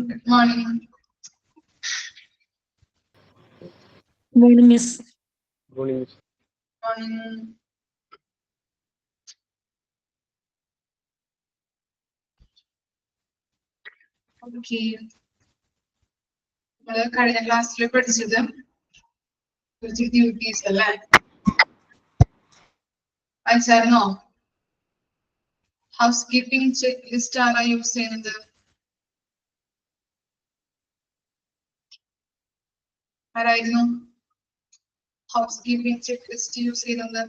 Good morning. Morning, Miss. Morning. Morning. Okay. കഴിഞ്ഞ ക്ലാസ്സിൽ പഠിച്ചത് കുറച്ച് ഡ്യൂട്ടീസ് അല്ലേ വായിച്ചായിരുന്നോ? ഹൗസ് കീപ്പിംഗ് ചെക്ക് ലിസ്റ്റ് ആരാ യൂസ് ചെയ്യുന്നത്? ആരായിരുന്നു house keeping check list use ചെയ്യുന്നത്?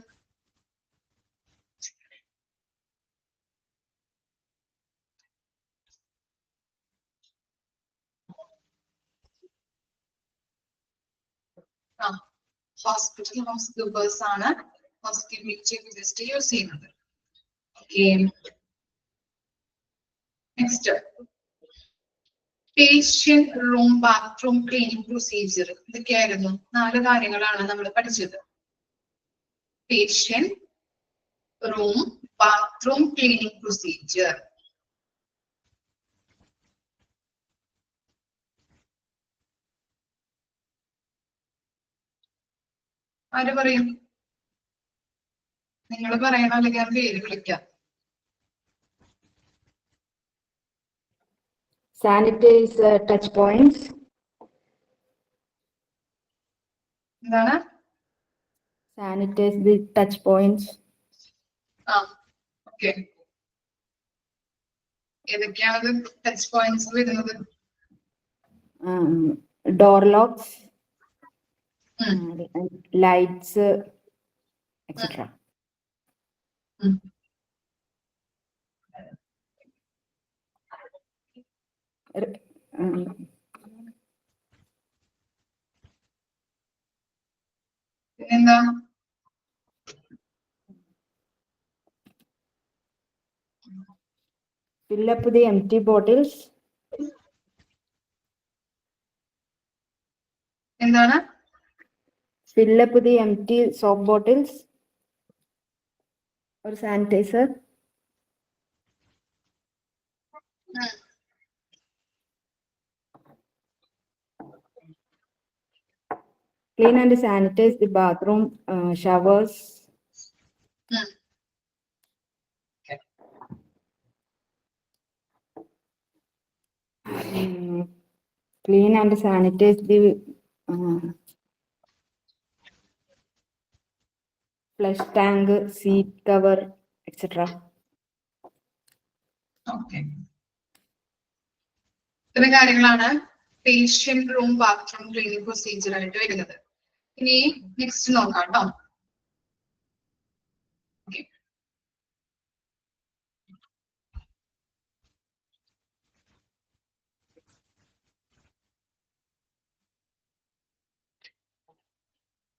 ഹോസ്പിറ്റൽ ഹൗസ് കീപ്പേഴ്സ് ആണ് house keeping check list use ചെയ്യുന്നത്. Okay, next patient room bathroom cleaning procedure. ഇതൊക്കെയായിരുന്നു 4 കാര്യങ്ങളാണ് നമ്മൾ പഠിച്ചത്. Patient room bathroom cleaning procedure. ആര് പറയും? നിങ്ങൾ പറയണം, അല്ലെങ്കിൽ ഞാൻ പേര് വിളിക്കാം. Sanitize touch points. എന്താണ്? Sanitize the touch points. Okay. ഏതൊക്കെയാണ് ടച്ച് പോയിന്റ്സ് വരുന്നത്? Door locks, lights, etc. പിന്നെന്താ? Fill up the empty bottles. എന്താണ്? Fill up the empty soap bottles or sanitizer. Clean and sanitize the bathroom, showers. Clean and sanitize the flush tank, seat cover, etc. Okay, ഇത്രയും കാര്യങ്ങളാണ് patient room bathroom cleaning procedure ആയിട്ട് വരുന്നത്. ഇനി next നോക്കാം കേട്ടോ.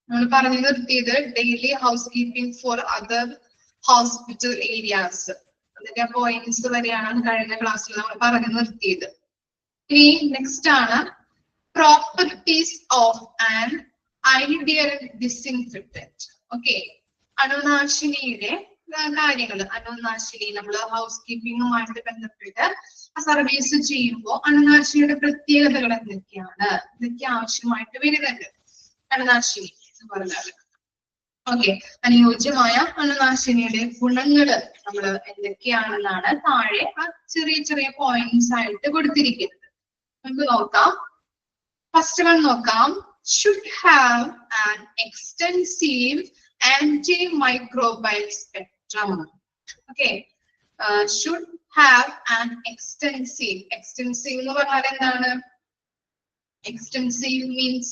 നമ്മൾ പറഞ്ഞു നിർത്തിയത് daily house keeping for other hospital areas. അതിന്റെ പോയിന്റ്സ് വരെയാണ് കഴിഞ്ഞ ക്ലാസ്സിൽ നമ്മൾ പറഞ്ഞു നിർത്തിയത്. ഇനി നെക്സ്റ്റ് ആണ് properties of an ideal disinfectant. Okay, അണുനാശിനിയുടെ കാര്യങ്ങൾ. അണുനാശിനി നമ്മൾ ഹൗസ് കീപ്പിംഗുമായിട്ട് ബന്ധപ്പെട്ട് സർവീസ് ചെയ്യുമ്പോൾ അണുനാശിനിയുടെ പ്രത്യേകതകൾ എന്തൊക്കെയാണ്, ഇതൊക്കെ ആവശ്യമായിട്ട് വരുന്നുണ്ട്. അണുനാശിനി എന്ന് പറഞ്ഞാൽ ഓക്കെ, അനുയോജ്യമായ അണുനാശിനിയുടെ ഗുണങ്ങള് നമ്മൾ എന്തൊക്കെയാണെന്നാണ് താഴെ ആ ചെറിയ ചെറിയ പോയിന്റ്സ് ആയിട്ട് കൊടുത്തിരിക്കുന്നത്. നമുക്ക് നോക്കാം. ഫസ്റ്റ് വൺ നോക്കാം. should have an extensive antimicrobial spectrum. Okay, should have an extensive എന്ന് പറഞ്ഞാൽ എന്താണ്? extensive means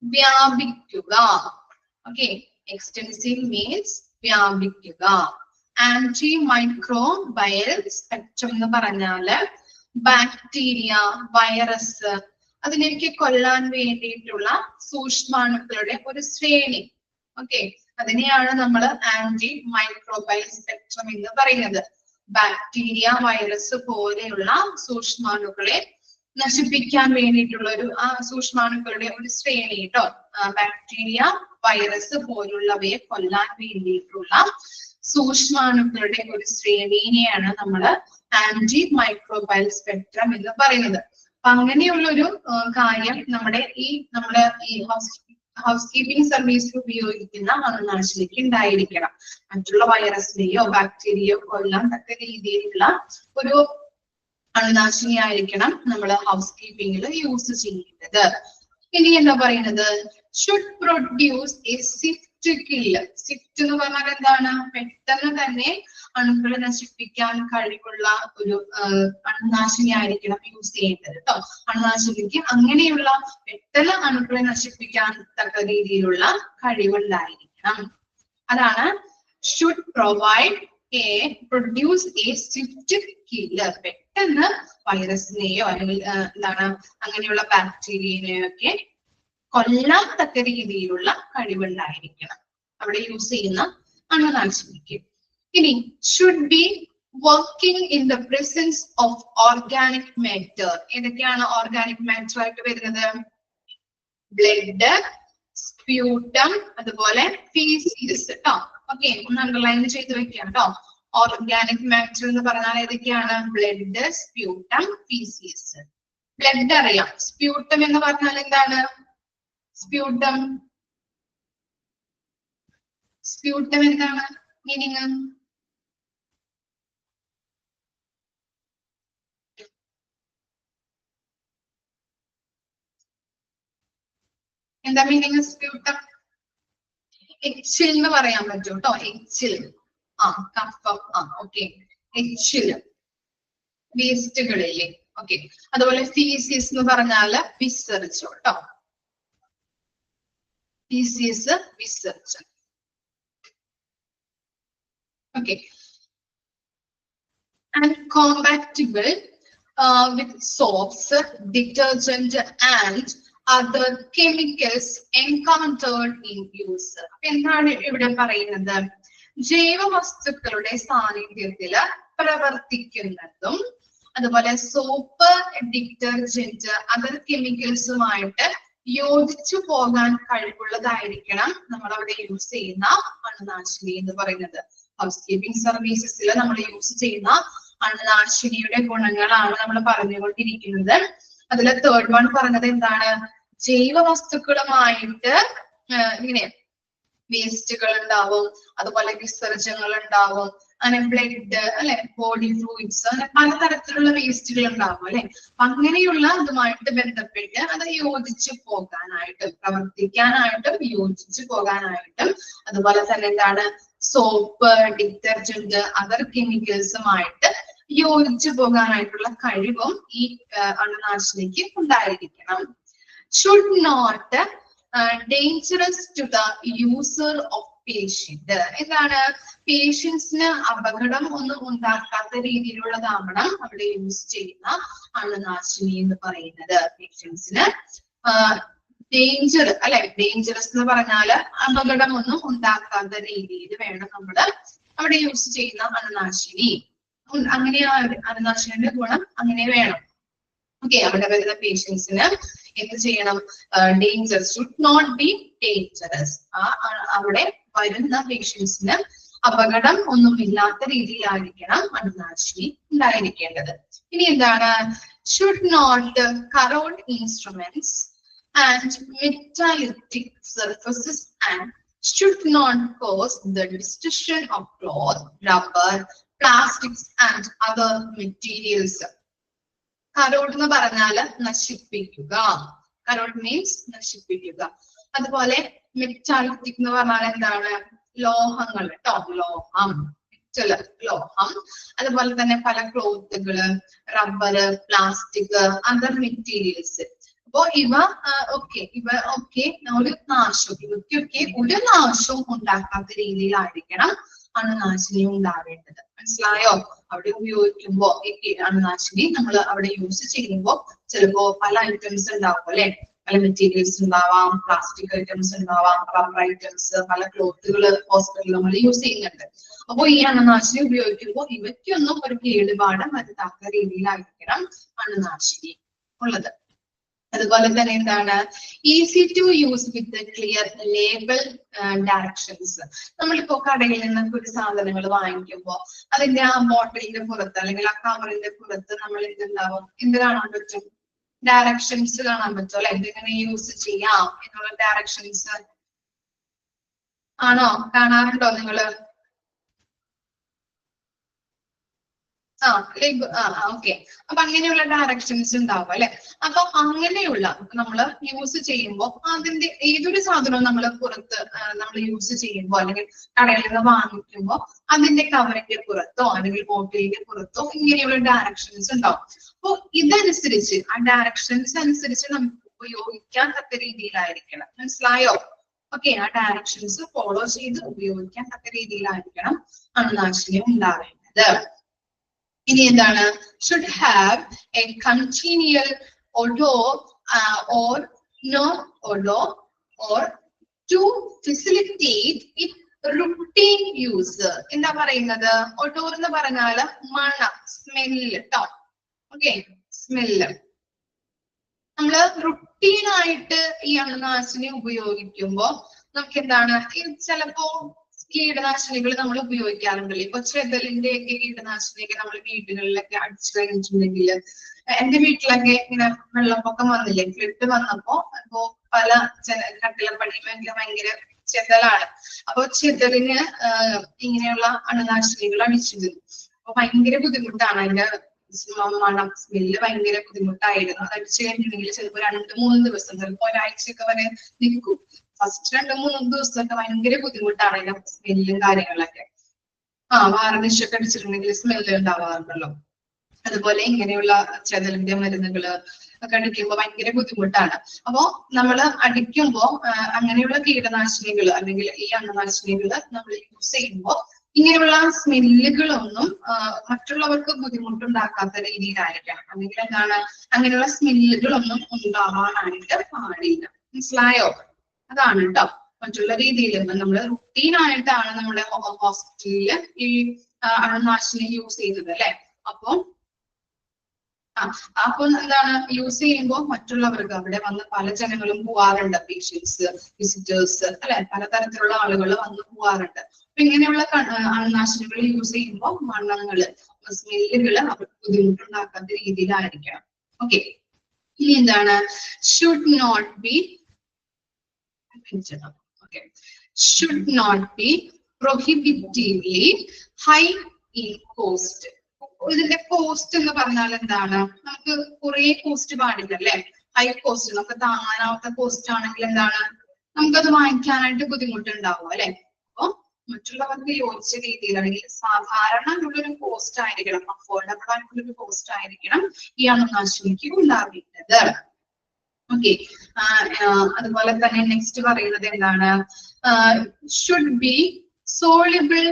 വ്യാപിക്കുക. Okay, extensive means വ്യാപിക്കുക. antimicrobial spectrum എന്ന് പറഞ്ഞാല് ബാക്ടീരിയ, വൈറസ്, അതിനെയൊക്കെ കൊല്ലാൻ വേണ്ടിയിട്ടുള്ള സൂക്ഷ്മാണുക്കളുടെ ഒരു ശ്രേണി. ഓക്കെ, അതിനെയാണ് നമ്മൾ ആന്റി മൈക്രോബയൽ സ്പെക്ട്രം എന്ന് പറയുന്നത്. ബാക്ടീരിയ, വൈറസ് പോലെയുള്ള സൂക്ഷ്മാണുക്കളെ നശിപ്പിക്കാൻ വേണ്ടിയിട്ടുള്ള ഒരു സൂക്ഷ്മാണുക്കളുടെ ഒരു ശ്രേണി കേട്ടോ. ബാക്ടീരിയ, വൈറസ് പോലുള്ളവയെ കൊല്ലാൻ വേണ്ടിയിട്ടുള്ള സൂക്ഷ്മാണുക്കളുടെ ഒരു ശ്രേണിയെയാണ് നമ്മൾ ആന്റി മൈക്രോബയൽ സ്പെക്ട്രം എന്ന് പറയുന്നത്. അപ്പൊ അങ്ങനെയുള്ള ഒരു കാര്യം നമ്മുടെ ഈ ഹൗസ് കീപ്പിംഗ് സർവീസിൽ ഉപയോഗിക്കുന്ന അണുനാശിനിക്ക് ഉണ്ടായിരിക്കണം. മറ്റുള്ള വൈറസിനെയോ ബാക്ടീരിയയോ കൊല്ലാൻ തക്ക രീതിയിലുള്ള ഒരു അണുനാശിനി ആയിരിക്കണം നമ്മൾ ഹൗസ് കീപ്പിംഗിൽ യൂസ് ചെയ്യേണ്ടത്. ഇനി എന്താ പറയുന്നത്, should produce A Swift killer. Swift എന്ന് പറഞ്ഞാൽ എന്താണ്, പെട്ടെന്ന് തന്നെ അണുക്കളെ നശിപ്പിക്കാൻ കഴിവുള്ള ഒരു അണുനാശിനി ആയിരിക്കണം യൂസ് ചെയ്യേണ്ടത് കേട്ടോ. അണുനാശിനിക്ക് അങ്ങനെയുള്ള പെട്ടെന്ന് അണുക്കളെ നശിപ്പിക്കാൻ തക്ക രീതിയിലുള്ള കഴിവുണ്ടായിരിക്കണം. അതാണ് should provide produce A Swift killer. പെട്ടെന്ന് വൈറസിനെയോ അല്ലെങ്കിൽ എന്താണ് അങ്ങനെയുള്ള ബാക്ടീരിയനെയോ ഒക്കെ കൊല്ലാൻ തക്ക രീതിയിലുള്ള കഴിവുണ്ടായിരിക്കണം അവിടെ യൂസ് ചെയ്യുന്ന അണുനാശിനിക്ക്. ഇനി should be working in the presence of organic matter. ഏതൊക്കെയാണ് ഓർഗാനിക് മാറ്റർ ആയിട്ട് വരുന്നത്? ബ്ലഡ്, സ്പ്യൂട്ടം, അതുപോലെ ഫീസിസ് കേട്ടോ. ഓക്കെ, ഒന്ന് അണ്ടർലൈൻ ചെയ്ത് വെക്കാം കേട്ടോ. ഓർഗാനിക് മാറ്റർ എന്ന് പറഞ്ഞാൽ ഏതൊക്കെയാണ്? Blood, sputum, faeces. ബ്ലഡ് അറിയാം. സ്പ്യൂട്ടം എന്ന് പറഞ്ഞാൽ എന്താണ്? സ്പ്യൂട്ടം എന്താണ് മീനിങ്? എന്താ മീനിങ് സ്പ്യൂട്ടം? എച്ചിൽ എന്ന് പറയാൻ പറ്റും കേട്ടോ. എച്ചിൽ, കഫം, ഓക്കെ. എച്ചിൽ വേസ്റ്റുകളില്ലേ, ഓക്കെ. അതുപോലെ ഫീസിസ് എന്ന് പറഞ്ഞാല് വിസർജം കേട്ടോ. ഫീസിസ് വിസർജം. Okay. And compatible with soaps, detergent and other chemicals encountered in use. എന്താണ് ഇവിടെ പറയുന്നത്? ജൈവവസ്തുക്കളുടെ സാന്നിധ്യത്തില് പ്രവർത്തിക്കുന്നതും അതുപോലെ സോപ്പ്, ഡിറ്റർജന്റ്, അതർ കെമിക്കൽസുമായിട്ട് യോജിച്ചു പോകാൻ കഴിവുള്ളതായിരിക്കണം നമ്മൾ അവിടെ യൂസ് ചെയ്യുന്ന അണുനാശിനി എന്ന് പറയുന്നത്. ഹൗസ് കീപ്പിംഗ് സർവീസസിൽ നമ്മൾ യൂസ് ചെയ്യുന്ന അണുനാശിനിയുടെ ഗുണങ്ങളാണ് നമ്മൾ പറഞ്ഞുകൊണ്ടിരിക്കുന്നത്. അതിലെ തേർഡ് വൺ പറഞ്ഞത് എന്താണ്? ജൈവവസ്തുക്കളുമായിട്ട് ഇങ്ങനെ വേസ്റ്റുകൾ ഉണ്ടാവും, അതുപോലെ വിസർജനങ്ങൾ ഉണ്ടാവും, അങ്ങനെ ബ്ലഡ് അല്ലെ, ബോഡി ഫ്ലൂയിഡ്സ്, അങ്ങനെ പലതരത്തിലുള്ള വേസ്റ്റുകൾ ഉണ്ടാവും അല്ലെ. അങ്ങനെയുള്ള അതുമായിട്ട് ബന്ധപ്പെട്ട് അത് യോജിച്ചു പോകാനായിട്ടും പ്രവർത്തിക്കാനായിട്ടും യോജിച്ചു പോകാനായിട്ടും അതുപോലെ തന്നെ എന്താണ് സോപ്പ്, ഡിറ്റർജന്റ്, അതർ കെമിക്കൽസുമായിട്ട് യോജിച്ചു പോകാനായിട്ടുള്ള കഴിവും ഈ അണുനാശിനിക്ക് ഉണ്ടായിരിക്കണം. Should not dangerous to the user of patient. എന്താണ്? പേഷ്യൻസിന് അപകടം ഒന്നും ഉണ്ടാക്കാത്ത രീതിയിലുള്ളതാവണം അവിടെ യൂസ് ചെയ്യുന്ന അണുനാശിനി എന്ന് പറയുന്നത്. പേഷ്യൻസിന് ഡേഞ്ചർ അല്ലെ, ഡേഞ്ചറസ് എന്ന് പറഞ്ഞാല് അപകടം ഒന്നും ഉണ്ടാക്കാത്ത രീതിയിൽ വേണം നമ്മള് അവിടെ യൂസ് ചെയ്യുന്ന അണുനാശിനി. അങ്ങനെ അണുനാശിനിയുടെ ഗുണം അങ്ങനെ വേണം. ഓക്കെ, അവിടെ വരുന്ന പേഷ്യൻസിന് എന്ത് ചെയ്യണം? Danger should not be dangerous. അവിടെ വരുന്ന പേഷ്യൻസിന് അപകടം ഒന്നുമില്ലാത്ത രീതിയിലായിരിക്കണം അണുനാശിനി ഉണ്ടായിരിക്കേണ്ടത്. ഇനി എന്താണ്? Should not corrode instruments and metallic surfaces and should not cause the destruction of cloth, rubber, plastics and other materials. Corrode എന്ന് പറഞ്ഞാല് നശിപ്പിക്കുക. Corrode means നശിപ്പിക്കുക. അതുപോലെ മെറ്റാലിക് എന്ന് പറഞ്ഞാൽ എന്താണ്? ലോഹങ്ങൾ കേട്ടോ. ലോഹം, ലോഹം. അതുപോലെ തന്നെ പല ക്ലോത്തുകള്, റബ്ബർ, പ്ലാസ്റ്റിക്, അതർ മെറ്റീരിയൽസ്. അപ്പോ ഇവയൊക്കെ ഒരു നാശവും ഇവയ്ക്കൊക്കെ ഒരു നാശവും ഉണ്ടാക്കാത്ത രീതിയിലായിരിക്കണം അണുനാശിനി ഉണ്ടാവേണ്ടത്. മനസ്സിലായോ? അവിടെ ഉപയോഗിക്കുമ്പോ അണുനാശിനി നമ്മൾ അവിടെ യൂസ് ചെയ്യുമ്പോ ചിലപ്പോ പല ഐറ്റംസ് ഉണ്ടാവും അല്ലെ. പല മെറ്റീരിയൽസ് ഉണ്ടാവാം, പ്ലാസ്റ്റിക് ഐറ്റംസ് ഉണ്ടാവാം, റബ്ബർ ഐറ്റംസ്, പല ക്ലോത്തുകള് ഹോസ്പിറ്റലിൽ നമ്മൾ യൂസ് ചെയ്യുന്നുണ്ട്. അപ്പൊ ഈ അണുനാശിനി ഉപയോഗിക്കുമ്പോൾ ഇവയ്ക്കൊന്നും ഒരു കേടുപാട് വരുത്താത്ത രീതിയിലായിരിക്കണം അണുനാശിനി ഉള്ളത്. അതുപോലെ തന്നെ എന്താണ് easy to use with clear label directions. നമ്മളിപ്പോ കടയിൽ നിന്നൊക്കെ ഒരു സാധനങ്ങൾ വാങ്ങിക്കുമ്പോൾ അതിന്റെ ആ ബോട്ടിലിന്റെ പുറത്ത് അല്ലെങ്കിൽ ആ കവറിന്റെ പുറത്ത് നമ്മൾ എന്തുണ്ടാവും, എന്ത് കാണാൻ പറ്റും? ഡയറക്ഷൻസ് കാണാൻ പറ്റും അല്ലെ? എന്തെങ്ങനെ യൂസ് ചെയ്യാം എന്നുള്ള ഡയറക്ഷൻസ് ആണോ? കാണാറുണ്ടോ നിങ്ങള്? ഓക്കെ. അപ്പൊ അങ്ങനെയുള്ള ഡയറക്ഷൻസ് ഉണ്ടാവും അല്ലെ? അപ്പൊ അങ്ങനെയുള്ള നമ്മൾ യൂസ് ചെയ്യുമ്പോൾ അതിന്റെ ഏതൊരു സാധനവും നമ്മൾ പുറത്ത് നമ്മൾ യൂസ് ചെയ്യുമ്പോൾ അല്ലെങ്കിൽ കടയിൽ നിന്ന് വാങ്ങിക്കുമ്പോൾ അതിന്റെ കവറിന്റെ പുറത്തോ അല്ലെങ്കിൽ ബോട്ടിലിന്റെ പുറത്തോ ഇങ്ങനെയുള്ള ഡയറക്ഷൻസ് ഉണ്ടാവും. അപ്പൊ ഇതനുസരിച്ച് ആ ഡയറക്ഷൻസ് അനുസരിച്ച് നമുക്ക് ഉപയോഗിക്കാൻ തക്ക രീതിയിലായിരിക്കണം. മനസ്സിലായോ? ഓക്കെ. ആ ഡയറക്ഷൻസ് ഫോളോ ചെയ്ത് ഉപയോഗിക്കാൻ തക്ക രീതിയിലായിരിക്കണം അണുനാശിനി ഉണ്ടാവേണ്ടത്. ഇനി എന്താണ്? should have a continual odor or no odor or to facilitate it routine use. എന്താ പറയുന്നത്? odor എന്ന് പറഞ്ഞാൽ മണം, സ്മെല്ല് ട്ടോ. Okay, smell. നമ്മള് റുട്ടീൻ ആയിട്ട് ഈ അണുനാശിനി ഉപയോഗിക്കുമ്പോ നമുക്ക് എന്താണ്, ചിലപ്പോ കീടനാശിനികൾ നമ്മൾ ഉപയോഗിക്കാറുണ്ടല്ലോ. ഇപ്പൊ ചെതലിന്റെ ഒക്കെ കീടനാശിനിയൊക്കെ നമ്മൾ വീടുകളിലൊക്കെ അടിച്ചു കഴിഞ്ഞിട്ടുണ്ടെങ്കിൽ, എന്റെ വീട്ടിലൊക്കെ ഇങ്ങനെ വെള്ളപ്പൊക്കം വന്നില്ലേ, ഫ്ലഡ് വന്നപ്പോ അപ്പോ പല കട്ടിലപ്പടിയിലൊക്കെ ഭയങ്കര ചെതലാണ്. അപ്പൊ ചെതലിന് ഇങ്ങനെയുള്ള അണുനാശിനികൾ അടിച്ചിരുന്നു. അപ്പൊ ഭയങ്കര ബുദ്ധിമുട്ടാണ്. അതിന്റെ മണം, സ്മെല്ല് ഭയങ്കര ബുദ്ധിമുട്ടായിരുന്നു. അത് അടിച്ചു കഴിഞ്ഞിട്ടുണ്ടെങ്കിൽ ചിലപ്പോ 2-3 ദിവസം, ചിലപ്പോ ഒരാഴ്ചയൊക്കെ വരെ നിൽക്കും. ഫസ്റ്റ് 2-3 ദിവസമൊക്കെ ഭയങ്കര ബുദ്ധിമുട്ടാണ് അതിന്റെ സ്മെല്ലും കാര്യങ്ങളൊക്കെ. വാർണിഷൊക്കെ അടിച്ചിട്ടുണ്ടെങ്കിൽ സ്മെല്ല് ഉണ്ടാവാറുണ്ടല്ലോ. അതുപോലെ ഇങ്ങനെയുള്ള ചെതലിന്റെ മരുന്നുകള് ഒക്കെ അടിക്കുമ്പോ ഭയങ്കര ബുദ്ധിമുട്ടാണ്. അപ്പോ നമ്മള് അടിക്കുമ്പോ അങ്ങനെയുള്ള കീടനാശിനികൾ അല്ലെങ്കിൽ ഈ അണുനാശിനികൾ നമ്മൾ യൂസ് ചെയ്യുമ്പോ ഇങ്ങനെയുള്ള സ്മെല്ലുകളൊന്നും മറ്റുള്ളവർക്ക് ബുദ്ധിമുട്ടുണ്ടാക്കാത്ത രീതിയിലായിരിക്കണം. അല്ലെങ്കിൽ എന്താണ്, അങ്ങനെയുള്ള സ്മെല്ലുകളൊന്നും ഉണ്ടാവാനായിട്ട് പാടില്ല. മനസ്സിലായോ? അതാണ് കേട്ടോ. മറ്റുള്ള രീതിയിൽ നമ്മൾ റുട്ടീൻ ആയിട്ടാണ് നമ്മുടെ ഹോസ്പിറ്റലില് ഈ അണുനാശിനി യൂസ് ചെയ്യുന്നത് അല്ലെ? അപ്പൊ എന്താണ്, യൂസ് ചെയ്യുമ്പോൾ മറ്റുള്ളവർക്ക് അവിടെ വന്ന് പല ജനങ്ങളും പോവാറുണ്ട്, പേഷ്യൻസ്, വിസിറ്റേഴ്സ് അല്ലെ, പലതരത്തിലുള്ള ആളുകൾ വന്ന് പോവാറുണ്ട്. അപ്പൊ ഇങ്ങനെയുള്ള അണുനാശിനികൾ യൂസ് ചെയ്യുമ്പോൾ മണങ്ങള്, സ്മെല്ലുകള് അവർക്ക് ബുദ്ധിമുട്ടുണ്ടാക്കാത്ത രീതിയിലായിരിക്കണം. ഓക്കെ. ഇനി എന്താണ്, should not be should not be prohibitively high in cost. ഇതിന്റെ കോസ്റ്റ് എന്ന് പറഞ്ഞാൽ എന്താണ്, നമുക്ക് കുറെ കോസ്റ്റ് പാടില്ല അല്ലെ? ഹൈ കോസ്റ്റ്, നമുക്ക് താങ്ങാനാവാത്ത കോസ്റ്റ് ആണെങ്കിൽ എന്താണ്, നമുക്കത് വാങ്ങിക്കാനായിട്ട് ബുദ്ധിമുട്ടുണ്ടാവും അല്ലെ? അപ്പൊ മറ്റുള്ളവർക്ക് യോജിച്ച രീതിയിലാണെങ്കിൽ സാധാരണ ഉള്ളൊരു കോസ്റ്റ് ആയിരിക്കണം, അഫോർഡബിൾ ആയിട്ടുള്ളൊരു കോസ്റ്റ് ആയിരിക്കണം ഈ അണുനാശിനിക്ക് ഉണ്ടാവേണ്ടത്. ഓക്കെ. അതുപോലെ തന്നെ നെക്സ്റ്റ് പറയുന്നത് എന്താണ്, should be soluble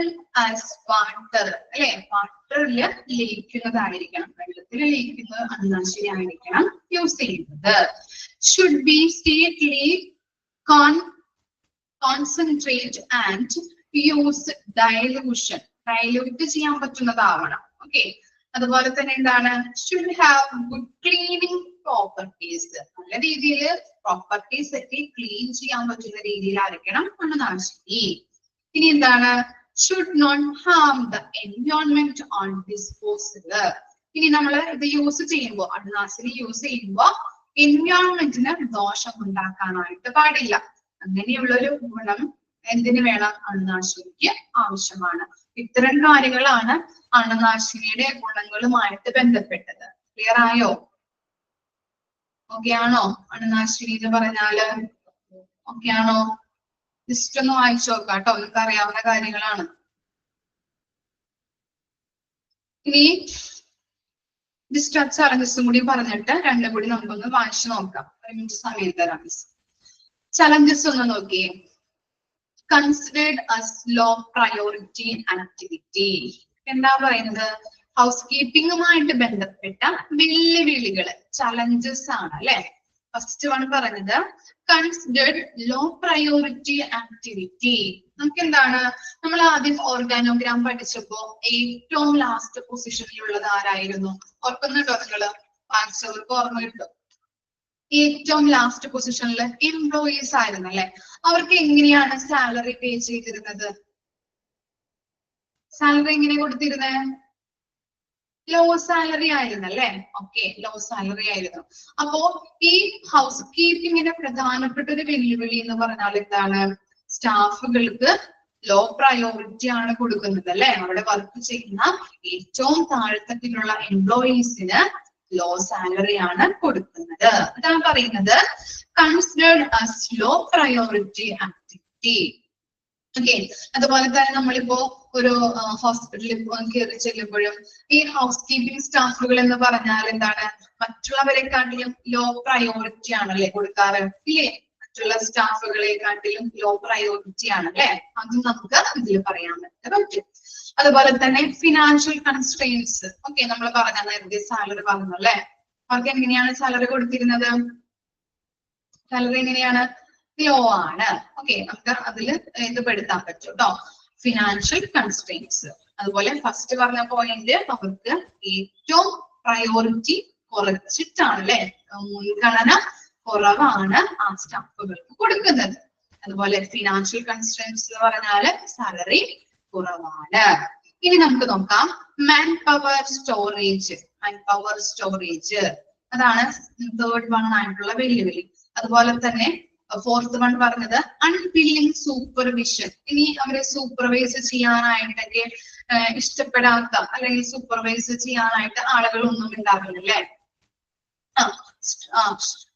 as water അല്ലെ? വാട്ടറിൽ ലയിക്കുന്നതായിരിക്കണം, വെള്ളത്തിൽ ലയിക്കുന്ന അണുനാശിനി ആയിരിക്കണം യൂസ് ചെയ്യുന്നത്. Should be stately concentrate and use dilution, dilute ചെയ്യാൻ പറ്റുന്നതാവണം. ഓക്കെ. അതുപോലെ തന്നെ എന്താണ്, should have good cleaning properties, നല്ല രീതിയിൽ പ്രോപ്പർട്ടീസ് ഒക്കെ ക്ലീൻ ചെയ്യാൻ പറ്റുന്ന രീതിയിലായിരിക്കണം അണുനാശിനി. ഇനി എന്താണ്, should not harm the environment on disposal. ഇനി നമ്മൾ ഇത് യൂസ് ചെയ്യുമ്പോൾ, അണുനാശിനി യൂസ് ചെയ്യുമ്പോൾ എൻവയോൺമെന്റിന് ദോഷം ഉണ്ടാക്കാനായിട്ട് പാടില്ല. അങ്ങനെയുള്ളൊരു ഗുണം എന്തിനു വേണം, അണുനാശിനിക്ക് ആവശ്യമാണ്. ഇത്തരം കാര്യങ്ങളാണ് അണുനാശിനിയുടെ ഗുണങ്ങളുമായിട്ട് ബന്ധപ്പെട്ടത്. ക്ലിയർ ആയോ? ഓക്കെ ആണോ? അണുനാശിനി എന്ന് പറഞ്ഞാല് ഓക്കെ ആണോ? ജസ്റ്റ് ഒന്ന് വായിച്ചു നോക്കാം കേട്ടോ, നിങ്ങൾക്ക് അറിയാവുന്ന കാര്യങ്ങളാണ്. ഇനി ഡിസ്ട്രക്ട് ചലഞ്ചസും കൂടി പറഞ്ഞിട്ട് രണ്ടും കൂടി നമുക്കൊന്ന് വായിച്ചു നോക്കാം. 1 മിനിറ്റ് സമയം തരാം. ചലഞ്ചസ് ഒന്ന് നോക്കിയേ. Considered as low priority activity. എന്താ പറയുന്നത്, ഹൗസ് കീപ്പിംഗുമായിട്ട് ബന്ധപ്പെട്ട വെല്ലുവിളികള്, ചലഞ്ചസ് ആണ് അല്ലെ? ഫസ്റ്റ് വൺ പറഞ്ഞത് കൺസിഡേർഡ് ലോ പ്രയോറിറ്റി ആക്ടിവിറ്റി. നമുക്ക് എന്താണ്, നമ്മൾ ആദ്യം ഓർഗാനോഗ്രാം പഠിച്ചപ്പോ ഏറ്റവും ലാസ്റ്റ് പൊസിഷനിലുള്ളത് ആരായിരുന്നു? ഓർക്കുന്നുണ്ടോ നിങ്ങള്? വായിച്ചവർക്ക് ഓർമ്മ കിട്ടും. ഏറ്റവും ലാസ്റ്റ് പൊസിഷനിൽ എംപ്ലോയീസ് ആയിരുന്നു അല്ലെ. അവർക്ക് എങ്ങനെയാണ് സാലറി പേ ചെയ്തിരുന്നത്? സാലറി എങ്ങനെ കൊടുത്തിരുന്നത്? ലോ സാലറി ആയിരുന്നു അല്ലെ. ഓക്കെ, ലോ സാലറി ആയിരുന്നു. അപ്പോ ഈ ഹൗസ് കീപ്പിങ്ങിന്റെ പ്രധാനപ്പെട്ട ഒരു വെല്ലുവിളി എന്ന് പറഞ്ഞാൽ എന്താണ്? സ്റ്റാഫുകൾക്ക് ലോ പ്രയോറിറ്റി ആണ് കൊടുക്കുന്നത് അല്ലെ. അവിടെ വർക്ക് ചെയ്യുന്ന ഏറ്റവും താഴെത്തട്ടിലുള്ള എംപ്ലോയീസിന് ലോ സാലറി ആണ് കൊടുക്കുന്നത്. ഇതാണ് പറയുന്നത് considered as low priority activity. Okay, അതുപോലെ തന്നെ നമ്മളിപ്പോ ഒരു ഹോസ്പിറ്റലിൽ കയറി ചെല്ലുമ്പോഴും ഈ ഹൗസ് കീപ്പിംഗ് സ്റ്റാഫുകൾ എന്ന് പറഞ്ഞാൽ എന്താണ്? മറ്റുള്ളവരെക്കാട്ടിലും ലോ പ്രയോറിറ്റി ആണല്ലേ കൊടുക്കാറ് ഇല്ലേ? മറ്റുള്ള സ്റ്റാഫുകളെക്കാട്ടിലും ലോ പ്രയോറിറ്റി ആണ് അല്ലെ. അതും നമുക്ക് ഇതിൽ പറയാൻ പറ്റും. അതുപോലെ തന്നെ ഫിനാൻഷ്യൽ കൺസ്ട്രെയിൻസ്. ഓക്കെ, നമ്മൾ പറഞ്ഞ നേരത്തെ സാലറി പറഞ്ഞു അല്ലെ. അവർക്ക് എങ്ങനെയാണ് സാലറി കൊടുത്തിരുന്നത്? സാലറി എങ്ങനെയാണ്? ലോ ആണ്. ഓക്കെ, നമുക്ക് അതിൽ ഇത് പെടുത്താൻ പറ്റും കേട്ടോ. Financial constraints. അതുപോലെ ഫസ്റ്റ് പറഞ്ഞ പോയിന്റ് അവർക്ക് ഏറ്റവും പ്രയോറിറ്റി കുറച്ചിട്ടാണ് അല്ലെ, മുൻഗണന കുറവാണ് ആ സ്റ്റാഫുകൾക്ക് കൊടുക്കുന്നത്. അതുപോലെ ഫിനാൻഷ്യൽ കൺസ്ട്രെയിൻസ് എന്ന് പറഞ്ഞാല് സാലറി കുറവാണ്. ഇനി നമുക്ക് നോക്കാം മാൻ പവർ സ്റ്റോറേജ്. മാൻ സ്റ്റോറേജ് അതാണ് തേർഡ് വൺ ആയിട്ടുള്ള വെല്ലുവിളി. അതുപോലെ തന്നെ ഫോർത്ത് വൺ പറഞ്ഞത് അൺവില്ലിംഗ് സൂപ്പർവിഷൻ. ഇനി അവരെ സൂപ്പർവൈസ് ചെയ്യാനായിട്ടൊക്കെ ഇഷ്ടപ്പെടാത്ത അല്ലെങ്കിൽ സൂപ്പർവൈസ് ചെയ്യാനായിട്ട് ആളുകളൊന്നും ഉണ്ടാവില്ല അല്ലെ.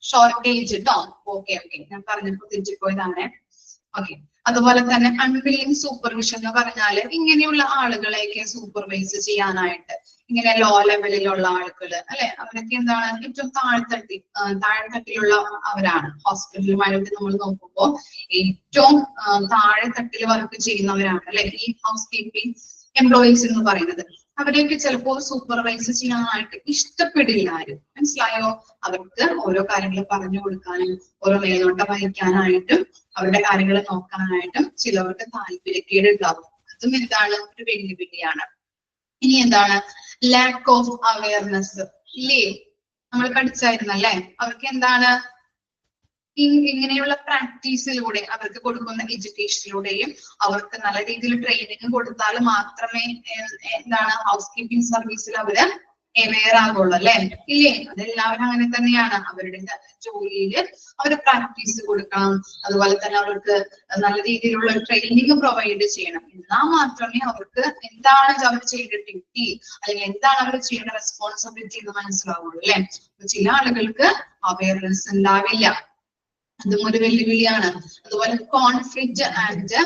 ഷോർട്ടേജ് കേട്ടോ. ഓക്കെ ഞാൻ പറഞ്ഞപ്പോ തിരിച്ചുപോയതാണ്. ഓക്കെ, അതുപോലെ തന്നെ അൺവില്ലിംഗ് സൂപ്പർവിഷൻ എന്ന് പറഞ്ഞാല് ഇങ്ങനെയുള്ള ആളുകളെയൊക്കെ സൂപ്പർവൈസ് ചെയ്യാനായിട്ട് ഇങ്ങനെ ലോ ലെവലിലുള്ള ആളുകള് അല്ലെ, അവരൊക്കെ എന്താണ് ഏറ്റവും താഴെത്തട്ടിലുള്ള അവരാണ്. ഹോസ്പിറ്റലുമായിട്ട് നമ്മൾ നോക്കുമ്പോൾ ഏറ്റവും താഴെത്തട്ടിൽ വർക്ക് ചെയ്യുന്നവരാണ് അല്ലെ ഈ ഹൗസ് കീപ്പിംഗ് എംപ്ലോയീസ് എന്ന് പറയുന്നത്. അവരെയൊക്കെ ചിലപ്പോൾ സൂപ്പർവൈസ് ചെയ്യാനായിട്ട് ഇഷ്ടപ്പെടില്ല ആരും. മനസ്സിലായോ? അവർക്ക് ഓരോ കാര്യങ്ങൾ പറഞ്ഞു കൊടുക്കാനും ഓരോ മേൽനോട്ടം വഹിക്കാനായിട്ടും അവരുടെ കാര്യങ്ങൾ നോക്കാനായിട്ടും ചിലവർക്ക് താല്പര്യക്കേട് ഉണ്ടാവും. അതും എന്താണ് ഒരു വെല്ലുവിളിയാണ്. ഇനി എന്താണ് ലാക്ക് ഓഫ് അവയർനെസ് ഇല്ലേ, നമ്മൾ പഠിച്ചായിരുന്നല്ലേ. അവർക്ക് എന്താണ് ഇങ്ങനെയുള്ള പ്രാക്ടീസിലൂടെ അവർക്ക് കൊടുക്കുന്ന എഡ്യൂക്കേഷനിലൂടെയും അവർക്ക് നല്ല രീതിയിൽ ട്രെയിനിങ് കൊടുത്താൽ മാത്രമേ എന്താണ് ഹൗസ് കീപ്പിംഗ് സർവീസിൽ അവര് അവെയർ ആകുള്ളൂ അല്ലെ. ഇല്ലേ, അതെല്ലാവരും അങ്ങനെ തന്നെയാണ്. അവരുടെ ജോലിയിൽ അവർ പ്രാക്ടീസ് കൊടുക്കണം. അതുപോലെ തന്നെ അവർക്ക് നല്ല രീതിയിലുള്ള ട്രെയിനിങ് പ്രൊവൈഡ് ചെയ്യണം. എന്നാൽ മാത്രമേ അവർക്ക് എന്താണ് അവർ ചെയ്യേണ്ട ഡ്യൂട്ടി അല്ലെങ്കിൽ എന്താണ് അവർ ചെയ്യേണ്ട റെസ്പോൺസിബിലിറ്റി എന്ന് മനസ്സിലാവുള്ളൂ അല്ലെ. ചില ആളുകൾക്ക് അവയർനെസ് ഉണ്ടാവില്ല, അതും ഒരു വെല്ലുവിളിയാണ്. അതുപോലെ കോൺഫ്ലിക്റ്റ് ആൻഡ്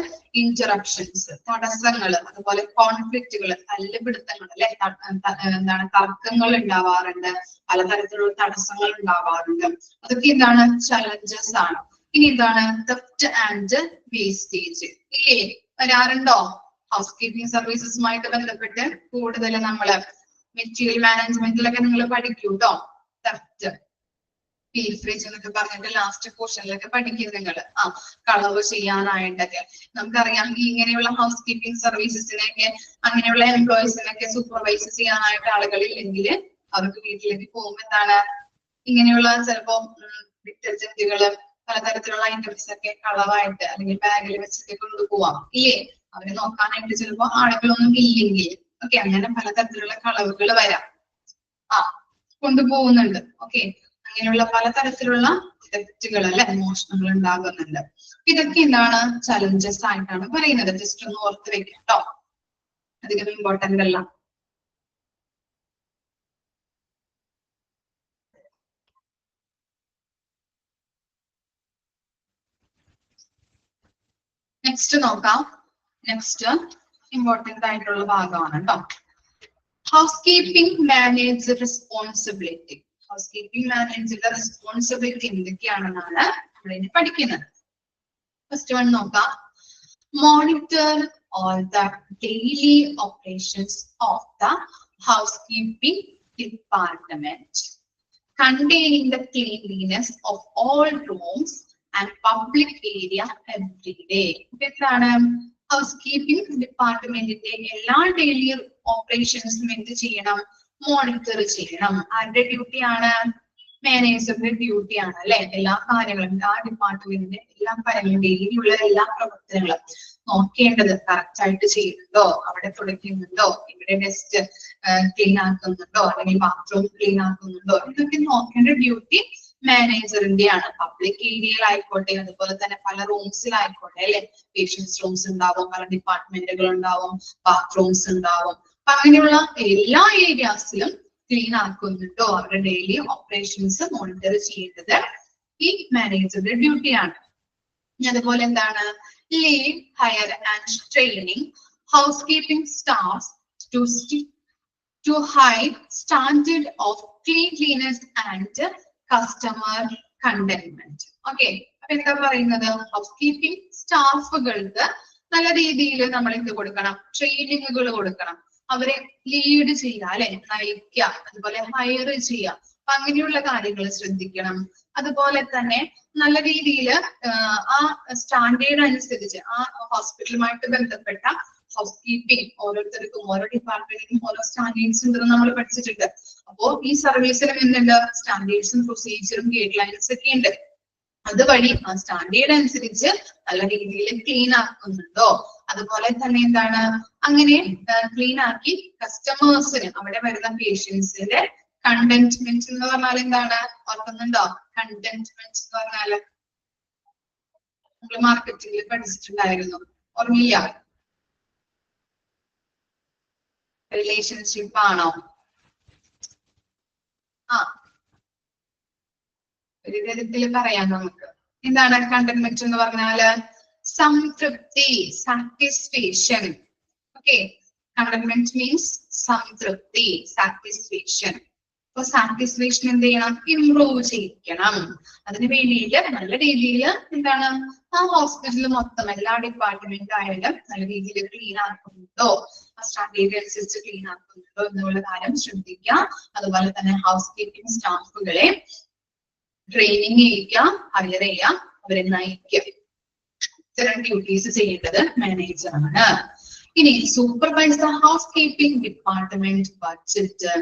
ഇന്ററപ്ഷൻസ്, തടസ്സങ്ങൾ, അതുപോലെ കോൺഫ്ലിക്റ്റുകൾ, തല്ലുപിടുത്തങ്ങൾ അല്ലെ, എന്താണ് തർക്കങ്ങൾ ഉണ്ടാവാറുണ്ട്, പലതരത്തിലുള്ള തടസ്സങ്ങൾ ഉണ്ടാവാറുണ്ട്. അതൊക്കെ എന്താണ് ചലഞ്ചസ് ആണ്. ഇനി എന്താണ് തെഫ്റ്റ് ആൻഡ് വേസ്റ്റേജ് ഇല്ലേ, വരാറുണ്ടോ? ഹൗസ് കീപ്പിംഗ് സർവീസസുമായിട്ട് ബന്ധപ്പെട്ട് കൂടുതൽ നമ്മള് മെറ്റീരിയൽ മാനേജ്മെന്റിലൊക്കെ നിങ്ങൾ പഠിക്കൂ കേട്ടോ. തെഫ്റ്റ്, പീൽഫ്രേജ് എന്നൊക്കെ പറഞ്ഞിട്ട് ലാസ്റ്റ് പോർഷനിലൊക്കെ പഠിക്കും നിങ്ങൾ. കളവ് ചെയ്യാനായിട്ടൊക്കെ നമുക്കറിയാം. ഇങ്ങനെയുള്ള ഹൗസ് കീപ്പിംഗ് സർവീസസിനെയൊക്കെ അങ്ങനെയുള്ള എംപ്ലോയീസിനൊക്കെ സൂപ്പർവൈസ് ചെയ്യാനായിട്ട് ആളുകളില്ലെങ്കിൽ അവർക്ക് വീട്ടിലേക്ക് പോകുമ്പോൾ എന്താണ് ഇങ്ങനെയുള്ള ചിലപ്പോ ഡിറ്റർജന്റുകള് പലതരത്തിലുള്ള ഐറ്റംസ് ഒക്കെ കളവായിട്ട് അല്ലെങ്കിൽ ബാഗിൽ വെച്ചിട്ട് കൊണ്ടുപോവാം ഇല്ലേ. അവരെ നോക്കാനായിട്ട് ചിലപ്പോ ആളുകളൊന്നും ഇല്ലെങ്കിൽ ഓക്കെ അങ്ങനെ പലതരത്തിലുള്ള കളവുകൾ വരാം, കൊണ്ടുപോകുന്നുണ്ട്. ഓക്കെ, അങ്ങനെയുള്ള പലതരത്തിലുള്ള തെറ്റുകൾ അല്ലെ, മോഷണങ്ങൾ ഉണ്ടാകുന്നുണ്ട്. ഇതൊക്കെ എന്താണ് ചലഞ്ചസ് ആയിട്ടാണ് പറയുന്നത്. ജസ്റ്റ് ഒന്ന് ഓർത്ത് വെക്കാം കേട്ടോ, അധികം ഇമ്പോർട്ടന്റ് അല്ല. നെക്സ്റ്റ് നോക്കാം. നെക്സ്റ്റ് ഇമ്പോർട്ടന്റ് ആയിട്ടുള്ള ഭാഗമാണ് കേട്ടോ. House keeping manage responsibility. House keeping മാനേജറുടെ റെസ്പോൺസിബിലിറ്റി എന്തൊക്കെയാണെന്നാണ് നമ്മൾ ഇനി പഠിക്കുന്നത്. ഫസ്റ്റ് വൺ നോക്കാം. Monitor all the daily operations of the housekeeping department, containing the cleanliness of all rooms and public area every day. എന്താണ് ഹൗസ് കീപ്പിംഗ് ഡിപ്പാർട്ട്മെന്റിന്റെ എല്ലാ daily ഓപ്പറേഷൻസും എന്ത് ചെയ്യണം? മോണിറ്റർ ചെയ്യണം. ആരുടെ ഡ്യൂട്ടിയാണ്? മാനേജറിന്റെ ഡ്യൂട്ടി ആണ് അല്ലെ. എല്ലാ കാര്യങ്ങളും ആ ഡിപ്പാർട്ട്മെന്റിന്റെ എല്ലാ കാര്യങ്ങളും ഡെയിലിയുള്ള എല്ലാ പ്രവർത്തനങ്ങളും നോക്കേണ്ടത് കറക്റ്റ് ആയിട്ട് ചെയ്യുന്നുണ്ടോ, അവിടെ തുടയ്ക്കുന്നുണ്ടോ, ഇവിടെ ഡെസ്റ്റ് ക്ലീൻ ആക്കുന്നുണ്ടോ, അല്ലെങ്കിൽ ബാത്റൂം ക്ലീൻ ആക്കുന്നുണ്ടോ, ഇതൊക്കെ നോക്കേണ്ട ഡ്യൂട്ടി മാനേജറിന്റെയാണ്. പബ്ലിക് ഏരിയയിലായിക്കോട്ടെ, അതുപോലെ തന്നെ പല റൂംസിലായിക്കോട്ടെ അല്ലെ. പേഷ്യൻസ് റൂംസ് ഉണ്ടാവും, പല ഡിപ്പാർട്ട്മെന്റുകൾ ഉണ്ടാവും, ബാത്റൂംസ് ഉണ്ടാവും. അപ്പൊ അങ്ങനെയുള്ള എല്ലാ ഏരിയാസിലും ക്ലീൻ ആക്കുന്നുണ്ടോ, അവരുടെ ഡെയിലി ഓപ്പറേഷൻസ് മോണിറ്റർ ചെയ്യേണ്ടത് ഈ മാനേജറുടെ ഡ്യൂട്ടിയാണ്. അതുപോലെ എന്താണ്, leave, hire and training housekeeping staff to high standard of cleanliness and customer containment. Okay, അപ്പൊ എന്താ പറയുന്നത്, ഹൗസ് കീപ്പിംഗ് സ്റ്റാഫുകൾക്ക് നല്ല രീതിയിൽ നമ്മൾ എന്ത് കൊടുക്കണം, ട്രെയിനിങ്ങുകൾ കൊടുക്കണം, അവരെ ലീഡ് ചെയ്യുക അല്ലെ, നയിക്കുക, അതുപോലെ ഹയർ ചെയ്യുക. അപ്പൊ അങ്ങനെയുള്ള കാര്യങ്ങൾ ശ്രദ്ധിക്കണം. അതുപോലെ തന്നെ നല്ല രീതിയിൽ ആ സ്റ്റാൻഡേർഡ് അനുസരിച്ച് ആ ഹോസ്പിറ്റലുമായിട്ട് ബന്ധപ്പെട്ട ഹൗസ് കീപ്പിംഗ് ഓരോരുത്തർക്കും ഓരോ ഡിപ്പാർട്ട്മെന്റിനും ഓരോ സ്റ്റാൻഡേർഡ്സ് ഉണ്ടെന്ന് നമ്മൾ പഠിച്ചിട്ടുണ്ട്. അപ്പോ ഈ സർവീസിലും എന്തുണ്ട്, സ്റ്റാൻഡേർഡ്സും പ്രൊസീജിയറും ഗൈഡ് ലൈൻസ് ഒക്കെ ഉണ്ട്. അതുവഴി ആ സ്റ്റാൻഡേർഡ് അനുസരിച്ച് നല്ല രീതിയിൽ ക്ലീൻ ആക്കുന്നുണ്ടോ, അതുപോലെ തന്നെ എന്താണ്, അങ്ങനെ ക്ലീൻ ആക്കി കസ്റ്റമേഴ്സിന്, അവിടെ വരുന്ന പേഷ്യൻസിന്റെ കണ്ടന്റ്മെന്റ് എന്ന് പറഞ്ഞാൽ എന്താണ്, ഓർക്കുന്നുണ്ടോ? കണ്ടന്റ്മെന്റ് എന്ന് പറഞ്ഞാല് നമ്മൾ മാർക്കറ്റിംഗിൽ പഠിച്ചിട്ടുണ്ടായിരുന്നു, ഓർമ്മയില്ല? റിലേഷൻഷിപ്പ് ആണോ? ഒരു തരത്തിൽ പറയാം നമുക്ക്. എന്താണ് കണ്ടന്റ്മെന്റ് എന്ന് പറഞ്ഞാല്? സംതൃപ്തി, സാറ്റിസ്ഫാക്ഷൻ. ഓക്കെ, കണ്ടന്റ്മെന്റ് മീൻസ് സംതൃപ്തി, സാറ്റിസ്ഫാക്ഷൻ. അപ്പൊ സാറ്റിസ്ഫാക്ഷൻ എന്ത് ചെയ്യണം, ഇംപ്രൂവ് ചെയ്യിക്കണം. അതിന് വേണ്ടിയിട്ട് നല്ല രീതിയിൽ എന്താണ്, ആ ഹോസ്പിറ്റലിൽ മൊത്തം എല്ലാ ഡിപ്പാർട്ട്മെന്റ് ആയാലും നല്ല രീതിയിൽ ക്ലീൻ ആക്കുന്നുണ്ടോ, ആ സ്റ്റാൻഡേർഡ് അനുസരിച്ച് ക്ലീൻ ആക്കുന്നുണ്ടോ എന്നുള്ള കാര്യം ശ്രദ്ധിക്കുക. അതുപോലെ തന്നെ ഹൗസ് കീപ്പിംഗ് സ്റ്റാഫുകളെ ട്രെയിനിങ് ചെയ്യുക, ഹയർ ചെയ്യുക, അവരെ നയിക്കുക. ഇത്തരം ഡ്യൂട്ടീസ് ചെയ്യേണ്ടത് മാനേജറാണ്. ഇനി supervise the house keeping department budget,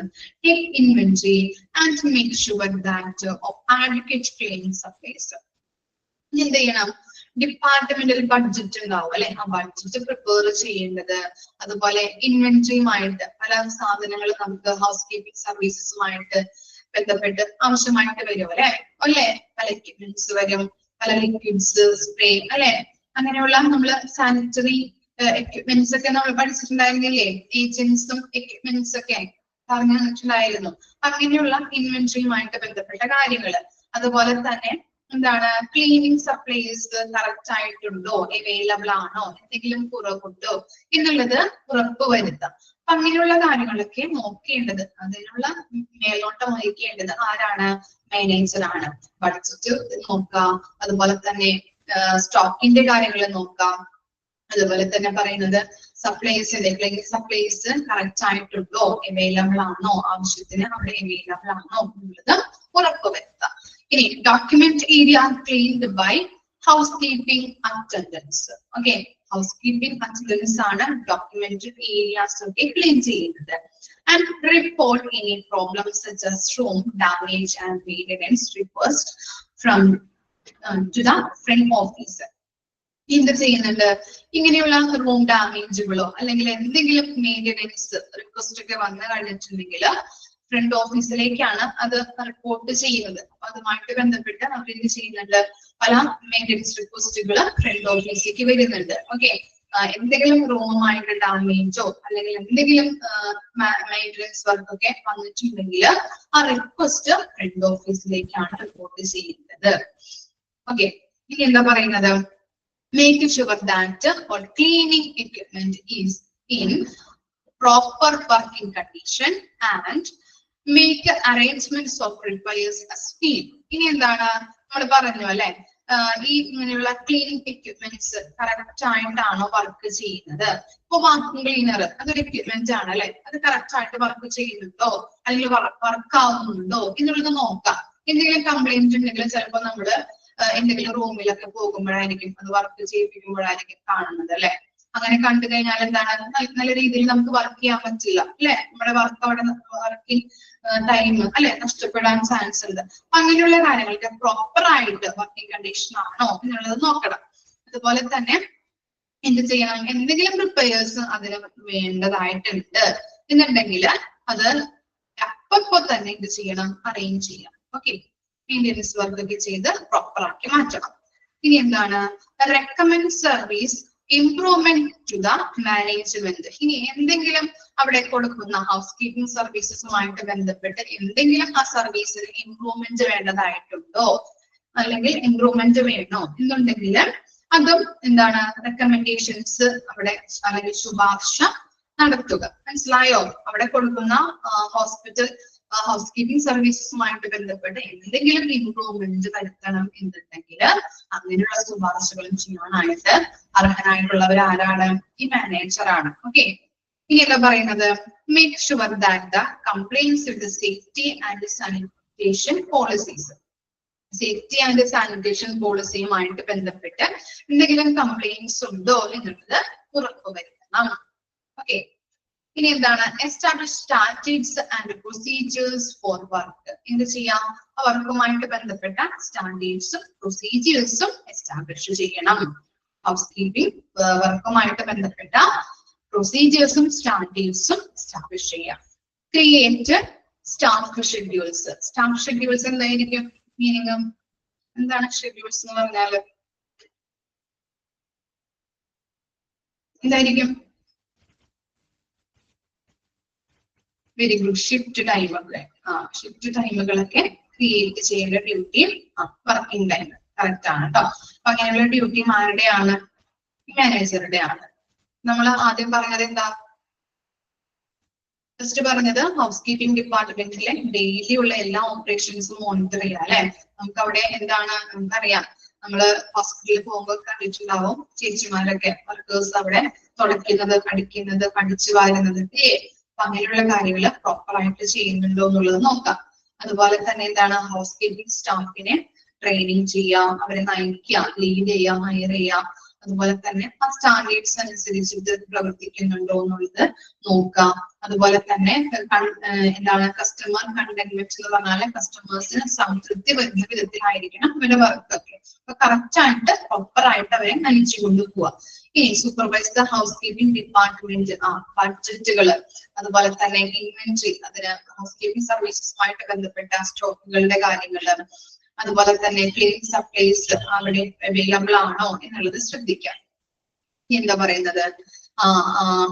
take inventory and make sure that of advocate cleaning supplies. എന്ത് ചെയ്യണം, ഡിപ്പാർട്ട്മെന്റിൽ ബഡ്ജറ്റ് ഉണ്ടാവും അല്ലെ, ആ ബഡ്ജറ്റ് പ്രിപ്പയർ ചെയ്യേണ്ടത്. അതുപോലെ ഇൻവെന്ററിയുമായിട്ട് പല സാധനങ്ങൾ നമുക്ക് ഹൗസ് കീപ്പിംഗ് സർവീസസുമായിട്ട് ബന്ധപ്പെട്ട് ആവശ്യമായിട്ട് വരും അല്ലെ, പല എക്യുപ്മെന്റ്സ് വരും, പല ലിക്വിഡ്സ്, സ്പ്രേ അല്ലെ, അങ്ങനെയുള്ള നമ്മള് സാനിറ്ററി എക്യുപ്മെന്റ്സ് ഒക്കെ നമ്മൾ പഠിച്ചിട്ടുണ്ടായിരുന്നില്ലേ, ഏജൻസും എക്യുപ്മെന്റ്സ് ഒക്കെ പറഞ്ഞു തന്നിട്ടുണ്ടായിരുന്നു. അങ്ങനെയുള്ള ഇൻവെന്ററിയുമായിട്ട് ബന്ധപ്പെട്ട കാര്യങ്ങൾ. അതുപോലെ തന്നെ എന്താണ്, ക്ലീനിങ് സപ്ലൈസ് കറക്റ്റ് ആയിട്ടുണ്ടോ, അവൈലബിൾ ആണോ, എന്തെങ്കിലും കുറവുണ്ടോ എന്നുള്ളത് ഉറപ്പ് വരുത്താം. അപ്പൊ അങ്ങനെയുള്ള കാര്യങ്ങളൊക്കെ നോക്കേണ്ടത്, അതിനുള്ള മേലോട്ടം വഹിക്കേണ്ടത് ആരാണ്, മാനേജറാണ്. ബഡ്ജറ്റ് നോക്കാം, അതുപോലെ തന്നെ സ്റ്റോക്കിന്റെ കാര്യങ്ങൾ നോക്കാം, അതുപോലെ തന്നെ പറയുന്നത് സപ്ലൈസിന്റെ ക്ലീനിങ് സപ്ലൈസ് കറക്റ്റ് ആയിട്ടുണ്ടോ, അവൈലബിൾ ആണോ, ആവശ്യത്തിന് അവിടെ അവൈലബിൾ ആണോ എന്നുള്ളത് ഉറപ്പുവരുത്താം. ഇനി document area cleaned by housekeeping attendants. Okay, housekeeping attendants ആണ് ഡോക്യുമെന്റ് ഏരിയാസ് ഒക്കെ ക്ലീൻ ചെയ്യുന്നത്. And report any problems such as room damage and maintenance request from to the front officer. എന്ത് ചെയ്യുന്നുണ്ട്, ഇങ്ങനെയുള്ള റൂം ഡാമേജുകളോ അല്ലെങ്കിൽ എന്തെങ്കിലും maintenance request ഒക്കെ വന്നു കഴിഞ്ഞിട്ടുണ്ടെങ്കിൽ ഫ്രണ്ട് ഓഫീസിലേക്കാണ് അത് റിപ്പോർട്ട് ചെയ്യുന്നത്. അപ്പൊ അതുമായിട്ട് ബന്ധപ്പെട്ട് അവർ എന്ത് ചെയ്യുന്നുണ്ട്, പല മെയിന്റനൻസ് റിക്വസ്റ്റുകൾ ഫ്രണ്ട് ഓഫീസിലേക്ക് വരുന്നുണ്ട്. ഓക്കെ, എന്തെങ്കിലും റൂമുമായിട്ട് ഡാമേജോ അല്ലെങ്കിൽ എന്തെങ്കിലും മെയിന്റനൻസ് വർക്ക് ഒക്കെ വന്നിട്ടുണ്ടെങ്കിൽ ആ റിക്വസ്റ്റ് ഫ്രണ്ട് ഓഫീസിലേക്കാണ് റിപ്പോർട്ട് ചെയ്യുന്നത്. ഓക്കെ, ഇനി എന്താ പറയുന്നത്, make sure that all cleaning equipment is in proper working condition and make arrangements of repairs as needed. ഇനി എന്താണ് നമ്മൾ പറഞ്ഞു അല്ലെ, ഈ ഇങ്ങനെയുള്ള ക്ലീനിങ് എക്യുപ്മെന്റ്സ് കറക്റ്റ് ആയിട്ടാണോ വർക്ക് ചെയ്യുന്നത്. ഇപ്പൊ വാക്യൂം ക്ലീനർ അതൊരു എക്യുപ്മെന്റ് ആണ് അല്ലെ, അത് കറക്റ്റ് ആയിട്ട് വർക്ക് ചെയ്യുന്നുണ്ടോ അല്ലെങ്കിൽ വർക്ക് ആവുന്നുണ്ടോ എന്നുള്ളത് നോക്കാം. എന്തെങ്കിലും കംപ്ലൈന്റ് ഉണ്ടെങ്കിൽ ചിലപ്പോൾ നമ്മള് എന്തെങ്കിലും റൂമിലൊക്കെ പോകുമ്പോഴായിരിക്കും, അത് വർക്ക് ചെയ്യിപ്പിക്കുമ്പോഴായിരിക്കും കാണുന്നത് അല്ലെ. അങ്ങനെ കണ്ടു കഴിഞ്ഞാൽ എന്താണ് നല്ല രീതിയിൽ നമുക്ക് വർക്ക് ചെയ്യാൻ പറ്റില്ല അല്ലെ, നമ്മുടെ വർക്ക് അവിടെ വർക്കിംഗ് ടൈം അല്ലെ നഷ്ടപ്പെടാൻ ചാൻസ് ഉണ്ട്. അപ്പൊ അങ്ങനെയുള്ള കാര്യങ്ങൾക്ക് പ്രോപ്പർ ആയിട്ട് വർക്കിംഗ് കണ്ടീഷൻ ആണോ എന്നുള്ളത് നോക്കണം. അതുപോലെ തന്നെ എന്ത് ചെയ്യണം, എന്തെങ്കിലും റിപ്പയേഴ്സ് അതിന് വേണ്ടതായിട്ടുണ്ട് എന്നുണ്ടെങ്കിൽ അത് അപ്പൊ തന്നെ എന്ത് ചെയ്യണം, അറേഞ്ച് ചെയ്യണം. ഓക്കെ, മെയിൻ്റെനൻസ് വർക്ക് ഒക്കെ ചെയ്ത് പ്രോപ്പർ ആക്കി മാറ്റണം. ഇനി എന്താണ്, recommend service improvement to the management. ഇനി എന്തെങ്കിലും അവിടെ കൊടുക്കുന്ന ഹൗസ് കീപ്പിംഗ് സർവീസസുമായിട്ട് ബന്ധപ്പെട്ട് എന്തെങ്കിലും ആ സർവീസിന് ഇംപ്രൂവ്മെന്റ് വേണ്ടതായിട്ടുണ്ടോ, അല്ലെങ്കിൽ ഇംപ്രൂവ്മെന്റ് വേണോ എന്നുണ്ടെങ്കിൽ അതും എന്താണ് റെക്കമെൻഡേഷൻസ് അവിടെ അല്ലെങ്കിൽ ശുപാർശ നടത്തുക. മനസ്സിലായോ? അവിടെ കൊടുക്കുന്ന ഹോസ്പിറ്റൽ ഹൗസ് കീപ്പിംഗ് സർവീസസുമായിട്ട് ബന്ധപ്പെട്ട് എന്തെങ്കിലും ഇംപ്രൂവ്മെന്റ് വരുത്തണം എന്നുണ്ടെങ്കിൽ അങ്ങനെയുള്ള ശുപാർശകളും ചെയ്യാനായിട്ട് അർഹനായിട്ടുള്ളവർ ആരാണ്? ഈ മാനേജറാണ്. ഓക്കെ, ഇനി എന്താ പറയുന്നത്, make sure that the complaints with safety and sanitation policies. Safety and sanitation പോളിസിയുമായിട്ട് ബന്ധപ്പെട്ട് എന്തെങ്കിലും കംപ്ലൈന്റ്സ് ഉണ്ടോ എന്നുള്ളത് ഉറപ്പുവരുത്തണം. ഓക്കെ, ഇനി എന്താണ്, establish standards and procedures for work. എന്ത് ചെയ്യാം, വർക്കുമായിട്ട് ബന്ധപ്പെട്ട സ്റ്റാൻഡേർഡ്സും പ്രൊസീജിയേഴ്സും എസ്റ്റാബ്ലിഷ് ചെയ്യണം. ഹൗസ് കീപ്പിംഗ് വർക്കുമായിട്ട് ബന്ധപ്പെട്ട പ്രൊസീജിയേഴ്സും സ്റ്റാൻഡേർഡ്സും എസ്റ്റാബ്ലിഷ് ചെയ്യാം. Create staff schedules. Staff schedules എന്തായിരിക്കും മീനിങ്? എന്താണ് ഷെഡ്യൂൾസ് എന്ന് പറഞ്ഞാല് എന്തായിരിക്കും? വെരി ഗുഡ്, ഷിഫ്റ്റ് ടൈമൊക്കെ. ഷിഫ്റ്റ് ടൈമുകളൊക്കെ ക്രിയേറ്റ് ചെയ്യേണ്ട ഡ്യൂട്ടി വർക്കിംഗ് ടൈം കറക്റ്റ് ആണ് കേട്ടോ. അപ്പൊ അങ്ങനെയുള്ള ഡ്യൂട്ടി ആരുടെയാണ്? മാനേജറുടെ ആണ്. നമ്മൾ ആദ്യം പറഞ്ഞത് എന്താ? ഫസ്റ്റ് പറഞ്ഞത് ഹൗസ് കീപ്പിംഗ് ഡിപ്പാർട്ട്മെന്റിലെ ഡെയിലി ഉള്ള എല്ലാ ഓപ്പറേഷൻസും മോണിറ്റർ ചെയ്യാം അല്ലെ. നമുക്ക് അവിടെ എന്താണ് നമുക്കറിയാം, നമ്മള് ഹോസ്പിറ്റലിൽ പോകുമ്പോൾ കണ്ടിട്ടുണ്ടാവും ചേച്ചിമാരൊക്കെ വർക്കേഴ്സ് അവിടെ തുടയ്ക്കുന്നത്, അടിക്കുന്നത്, പഠിച്ചു വാരുന്നത്. അപ്പൊ അങ്ങനെയുള്ള കാര്യങ്ങൾ പ്രോപ്പർ ആയിട്ട് ചെയ്യുന്നുണ്ടോ എന്നുള്ളത് നോക്കാം. അതുപോലെ തന്നെ എന്താണ്, ഹൗസ് കീപ്പിംഗ് സ്റ്റാഫിനെ ട്രെയിനിങ് ചെയ്യാം, അവരെ നയിക്കാം, ലീഡ് ചെയ്യാം, ഹയർ ചെയ്യാം. അതുപോലെ തന്നെ ആ സ്റ്റാൻഡേർഡ്സ് അനുസരിച്ചിട്ട് പ്രവർത്തിക്കുന്നുണ്ടോ എന്നുള്ളത് നോക്കാം. അതുപോലെ തന്നെ എന്താണ് കസ്റ്റമർ കണ്ടന്റ്മെന്റ് എന്ന് പറഞ്ഞാൽ കസ്റ്റമേഴ്സിന് സംതൃപ്തി വരുന്ന വിധത്തിലായിരിക്കണം അവരുടെ വർക്കൊക്കെ. അപ്പൊ കറക്റ്റ് ആയിട്ട് പ്രോപ്പർ ആയിട്ട് അവരെ നയിച്ചു കൊണ്ടുപോവാ. ഇനി supervise the house keeping department ബഡ്ജറ്റുകൾ, അതുപോലെ തന്നെ ഇൻവെന്ററി, അതിന് ഹൗസ് കീപ്പിംഗ് സർവീസസുമായിട്ട് ബന്ധപ്പെട്ട സ്റ്റോക്കുകളുടെ കാര്യങ്ങള്, അതുപോലെ തന്നെ ക്ലീനിങ് സപ്ലൈസ് അവിടെ അവൈലബിൾ ആണോ എന്നുള്ളത് ശ്രദ്ധിക്കാം. എന്താ പറയുന്നത്,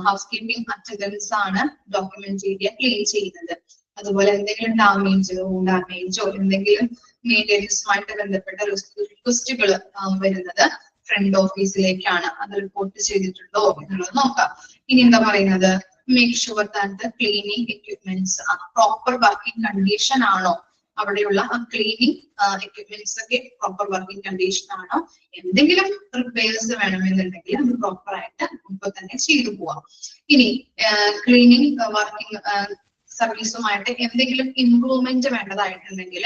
ഹൗസ് കീപ്പിംഗ് അറ്റൻഡൻസ് ആണ് ഡോക്യുമെന്റ് ഏരിയ ക്ലീൻ ചെയ്യുന്നത്. അതുപോലെ എന്തെങ്കിലും ഡാമേജോ എന്തെങ്കിലും മെയിൻ്റെനൻസുമായിട്ട് ബന്ധപ്പെട്ട റിക്വസ്റ്റുകൾ വരുന്നത് ഫ്രണ്ട് ഓഫീസിലേക്കാണ്. അത് റിപ്പോർട്ട് ചെയ്തിട്ടുണ്ടോ എന്നുള്ളത് നോക്കാം. ഇനി എന്താ പറയുന്നത്, make sure that the cleaning equipments proper working condition ആണോ, അവിടെയുള്ള ക്ലീനിങ് എക്യുപ്മെന്റ്സ് ഒക്കെ പ്രോപ്പർ വർക്കിംഗ് കണ്ടീഷൻ ആണോ, എന്തെങ്കിലും റിപ്പയേഴ്സ് വേണമെന്നുണ്ടെങ്കിൽ അത് പ്രോപ്പർ ആയിട്ട് ഇപ്പൊ തന്നെ ചെയ്തു പോവാം. ഇനി ക്ലീനിങ് വർക്കിംഗ് സർവീസുമായിട്ട് എന്തെങ്കിലും ഇംപ്രൂവ്മെന്റ് വേണ്ടതായിട്ടുണ്ടെങ്കിൽ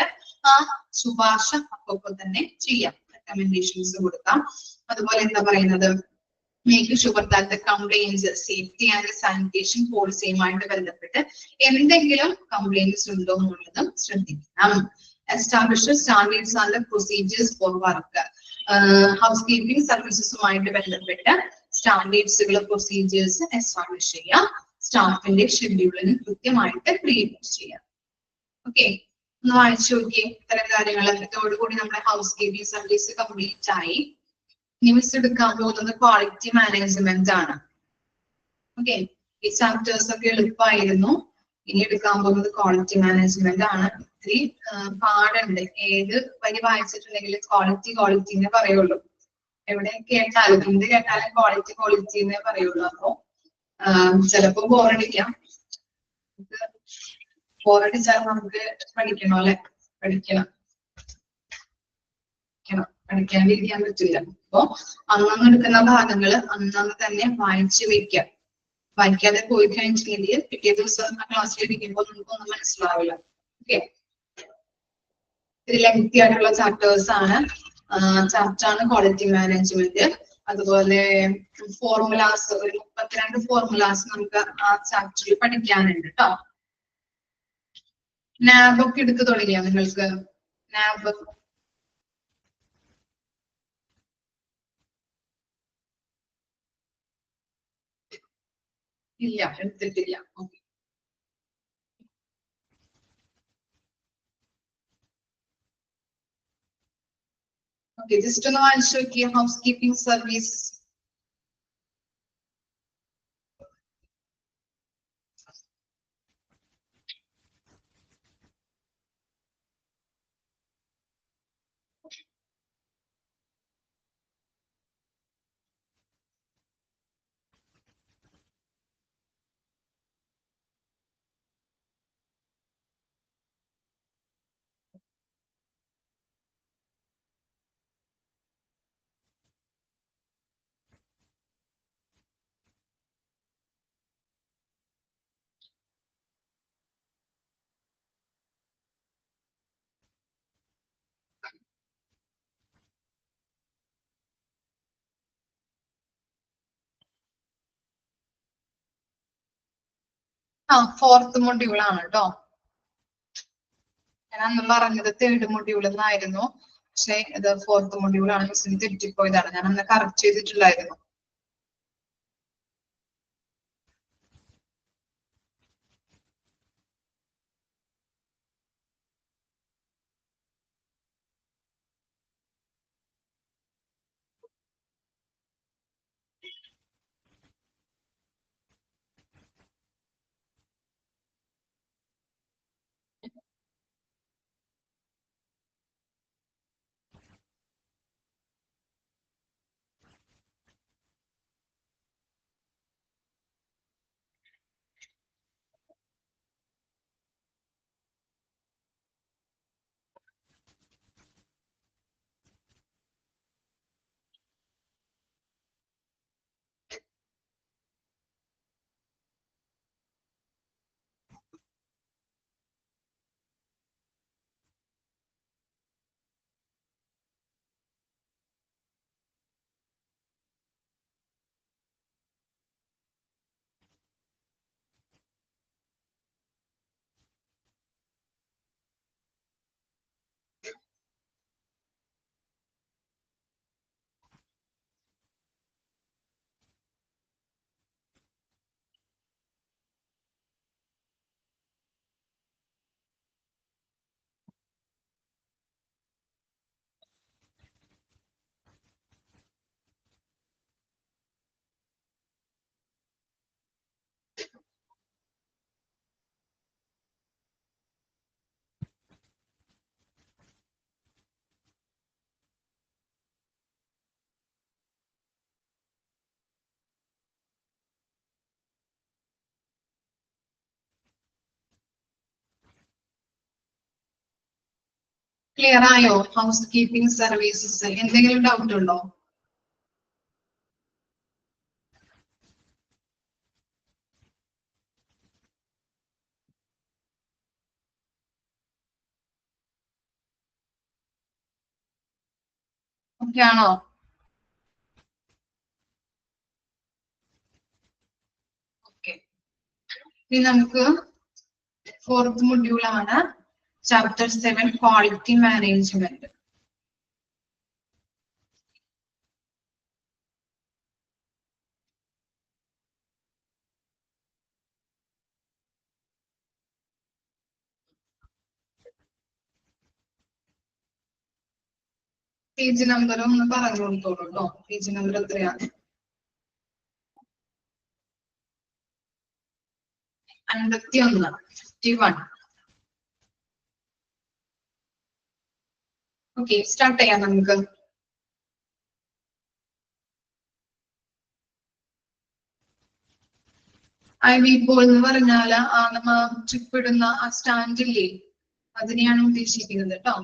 ആ ശുപാർശ അപ്പൊ തന്നെ ചെയ്യാം, റെക്കമെൻഡേഷൻസ് കൊടുക്കാം. അതുപോലെ എന്താ പറയുന്നത്, make sure that the complaints safety and sanitation പോളിസിയുമായിട്ട് ബന്ധപ്പെട്ട് എന്തെങ്കിലും കംപ്ലൈന്റ്സ് ഉണ്ടോ എന്നുള്ളതും ശ്രദ്ധിക്കണം. Establish standards and procedures for work. House keeping സർവീസസുമായിട്ട് ബന്ധപ്പെട്ട് സ്റ്റാൻഡേർഡ്സുകൾ പ്രൊസീജിയേഴ്സ് എസ്റ്റാബ്ലിഷ് ചെയ്യാം. സ്റ്റാഫിന്റെ ഷെഡ്യൂളിന് കൃത്യമായിട്ട് ക്രിയേറ്റ് ചെയ്യാം. ഓക്കെ, ഒന്ന് വായിച്ചു നോക്കിയേ ഇത്തരം കാര്യങ്ങൾ. ഇതോടുകൂടി നമ്മുടെ ഹൗസ് കീപ്പിംഗ് സർവീസ് കംപ്ലീറ്റ് ആയി. ന്യൂസ് എടുക്കാൻ പോകുന്നത് ക്വാളിറ്റി മാനേജ്മെന്റ് ആണ്. ഓക്കെ, ഈ ചാപ്റ്റേഴ്സ് ഒക്കെ എളുപ്പമായിരുന്നു. ഇനി എടുക്കാൻ പോകുന്നത് ക്വാളിറ്റി മാനേജ്മെന്റ് ആണ്. ഇത്തിരി പാടുണ്ട്. ഏത് വരി വായിച്ചിട്ടുണ്ടെങ്കിൽ ക്വാളിറ്റി എന്നേ പറയുള്ളൂ. എവിടെ കേട്ടാലും എന്ത് കേട്ടാലും ക്വാളിറ്റി എന്നേ പറയുള്ളൂ. അപ്പൊ ചിലപ്പോ ബോറടിക്കാം. ബോറടിച്ചാൽ നമുക്ക് പഠിക്കണം അല്ലെ, പഠിക്കാണ്ടിരിക്കാൻ പറ്റില്ല. അപ്പൊ അന്നന്ന് എടുക്കുന്ന ഭാഗങ്ങള് അന്നന്ന് തന്നെ വായിച്ചു വെക്കാം. വായിക്കാതെ പോയി കഴിഞ്ഞിട്ടുണ്ടെങ്കിൽ പിറ്റേ ദിവസം ക്ലാസ്സിൽ ഇരിക്കുമ്പോൾ നമുക്കൊന്നും മനസ്സിലാവില്ല. ഓക്കെ, ഇത് ലെങ്തി ആയിട്ടുള്ള ചാപ്റ്റേഴ്സ് ആണ്. ചാപ്റ്റർ ആണ് ക്വാളിറ്റി മാനേജ്മെന്റ്. അതുപോലെ ഫോർമുലാസ്, ഒരു 32 ഫോർമുലാസ് നമുക്ക് ആ ചാപ്റ്ററിൽ പഠിക്കാനുണ്ട് കേട്ടോ. നാബ് ഒക്കെ എടുത്തു തുടങ്ങിയോ നിങ്ങൾക്ക്? നാബ് ഇല്ല, എടുത്തിട്ടില്ല. ഓക്കെ. ഓക്കെ, ജസ്റ്റ് ഒന്ന് വായിച്ചു നോക്കിയ ഹൗസ് കീപ്പിംഗ് സർവീസ്. ആ, 4th മൊഡ്യൂൾ ആണ് കേട്ടോ. ഞാൻ അന്ന് പറഞ്ഞത് 3rd മൊഡ്യൂൾ എന്നായിരുന്നു, പക്ഷെ ഇത് 4th മൊഡ്യൂൾ ആണ്. മിസ്സിന് തെറ്റിപ്പോയതാണ്, ഞാൻ അന്ന് കറക്റ്റ് ചെയ്തിട്ടുണ്ടായിരുന്നു. ക്ലിയർ ആയോ ഹൗസ് കീപ്പിംഗ് സർവീസസ്? എന്തെങ്കിലും ഡൗട്ട് ഉണ്ടോ? ഓക്കെ ആണോ? ഓക്കെ, ഇനി നമുക്ക് 4th മൊഡ്യൂൾ ആണ്, chapter 7 quality management. Page number ഒന്ന് പറഞ്ഞു കൊടുത്തോളൂ കേട്ടോ. പേജ് നമ്പർ എത്രയാണ്? 51, 51. ഓക്കെ, സ്റ്റാർട്ട് ചെയ്യാം നമുക്ക്. ഐ-വി-പോൾ എന്ന് പറഞ്ഞാല് നമ്മ ട്രിപ്പ് ഇടുന്ന ആ സ്റ്റാൻഡില്ലേ, അതിനെയാണ് ഉദ്ദേശിക്കുന്നത് കേട്ടോ.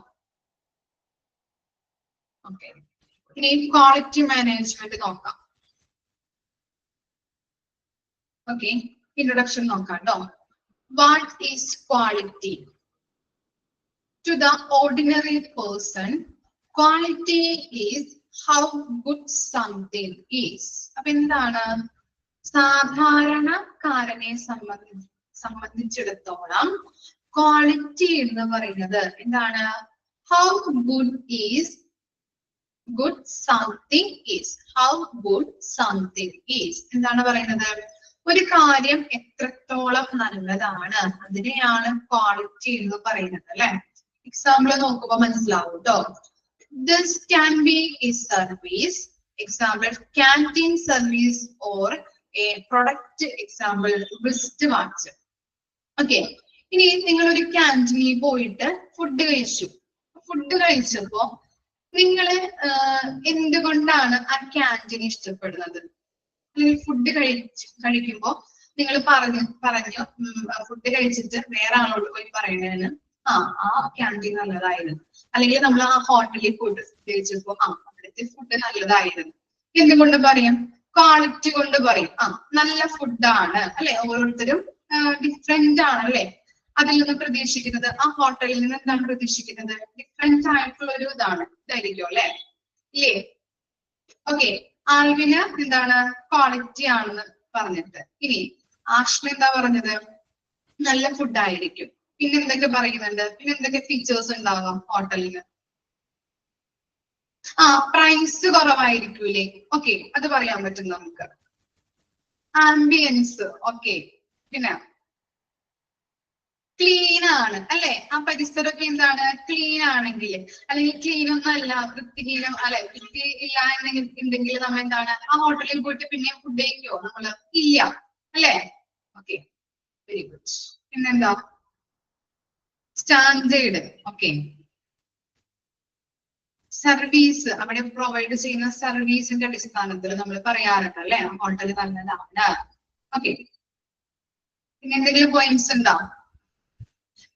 ഓക്കെ, ഇനി ക്വാളിറ്റി മാനേജ്മെന്റ് നോക്കാം. ഓക്കെ, ഇൻട്രൊഡക്ഷൻ നോക്കാം കേട്ടോ. What is quality? To the ordinary person, quality is how good something is. അപ്പൊ എന്താണ് സാധാരണക്കാരനെ സംബന്ധിച്ചിടത്തോളം ക്വാളിറ്റി എന്ന് പറയുന്നത് എന്താണ്? How good is good something is. How good something is എന്താണ് പറയുന്നത്? ഒരു കാര്യം എത്രത്തോളം നല്ലതാണ് അതിനെയാണ് ക്വാളിറ്റി എന്ന് പറയുന്നത് അല്ലെ. എക്സാമ്പിൾ നോക്കുമ്പോ മനസ്സിലാവും കേട്ടോ. This can be A service. Example canteen service or A product. Example wrist watch. Okay, ഇനി നിങ്ങൾ ഒരു ക്യാൻറ്റീനിൽ പോയിട്ട് ഫുഡ് കഴിച്ചു. ഫുഡ് കഴിച്ചപ്പോ നിങ്ങള് എന്തുകൊണ്ടാണ് ആ ക്യാൻറ്റീൻ ഇഷ്ടപ്പെടുന്നത്? അല്ലെങ്കിൽ ഫുഡ് കഴിക്കുമ്പോ നിങ്ങൾ പറഞ്ഞു ഫുഡ് കഴിച്ചിട്ട് വേറെ ആളോട് പോയി പറയുന്നതിന് ആ ക്യാൻറ്റീൻ നല്ലതായിരുന്നു, അല്ലെങ്കിൽ നമ്മൾ ആ ഹോട്ടലിൽ പോയിട്ട് ഫുഡ് കഴിച്ചപ്പോ അവിടുത്തെ ഫുഡ് നല്ലതായിരുന്നു. എന്തുകൊണ്ട് പറയും? ക്വാളിറ്റി കൊണ്ട് പറയും. നല്ല ഫുഡാണ് അല്ലെ. ഓരോരുത്തരും ഡിഫറെന്റ് ആണ് അല്ലെ. അതിൽ നിന്ന് പ്രതീക്ഷിക്കുന്നത്, ആ ഹോട്ടലിൽ നിന്ന് എന്താണ് പ്രതീക്ഷിക്കുന്നത്? ഡിഫറെന്റ് ആയിട്ടുള്ള ഒരു ഇതായിരിക്കും അല്ലെ. ഇല്ലേ? ഓക്കെ, ആൽവിന് എന്താണ് ക്വാളിറ്റി ആണെന്ന് പറഞ്ഞിട്ട്. ഇനി ആഷ്മ എന്താ പറഞ്ഞത്? നല്ല ഫുഡായിരിക്കും. പിന്നെ എന്തൊക്കെ പറയുന്നുണ്ട്? പിന്നെ എന്തൊക്കെ ഫീച്ചേഴ്സ് ഉണ്ടാവാം ഹോട്ടലിന്? പ്രൈസ് കുറവായിരിക്കൂലേ. ഓക്കെ, അത് പറയാൻ പറ്റും നമുക്ക്. ആംബിയൻസ്. ഓക്കെ, പിന്നെ ക്ലീൻ ആണ് അല്ലെ. ആ പരിസരമൊക്കെ എന്താണ്? ക്ലീൻ ആണെങ്കിൽ, അല്ലെങ്കിൽ ക്ലീൻ ഒന്നും അല്ല, വൃത്തിഹീനം അല്ലെ, വൃത്തി ഇല്ല എന്നുണ്ടെങ്കിൽ നമ്മൾ എന്താണ് ആ ഹോട്ടലിൽ പോയിട്ട് പിന്നെ ഫുഡ് കഴിക്കോ? നമ്മള് ഇല്ല അല്ലെ. Okay, very good. പിന്നെന്താ? സ്റ്റാൻഡേർഡ്. Okay, service. അവിടെ പ്രൊവൈഡ് ചെയ്യുന്ന സർവീസിന്റെ അടിസ്ഥാനത്തിൽ നമ്മൾ പറയാറുണ്ട് അല്ലെ ഹോട്ടൽ നല്ലതാണ്. ഓക്കെ, പിന്നെ എന്തെങ്കിലും പോയിന്റ്സ് ഉണ്ടോ?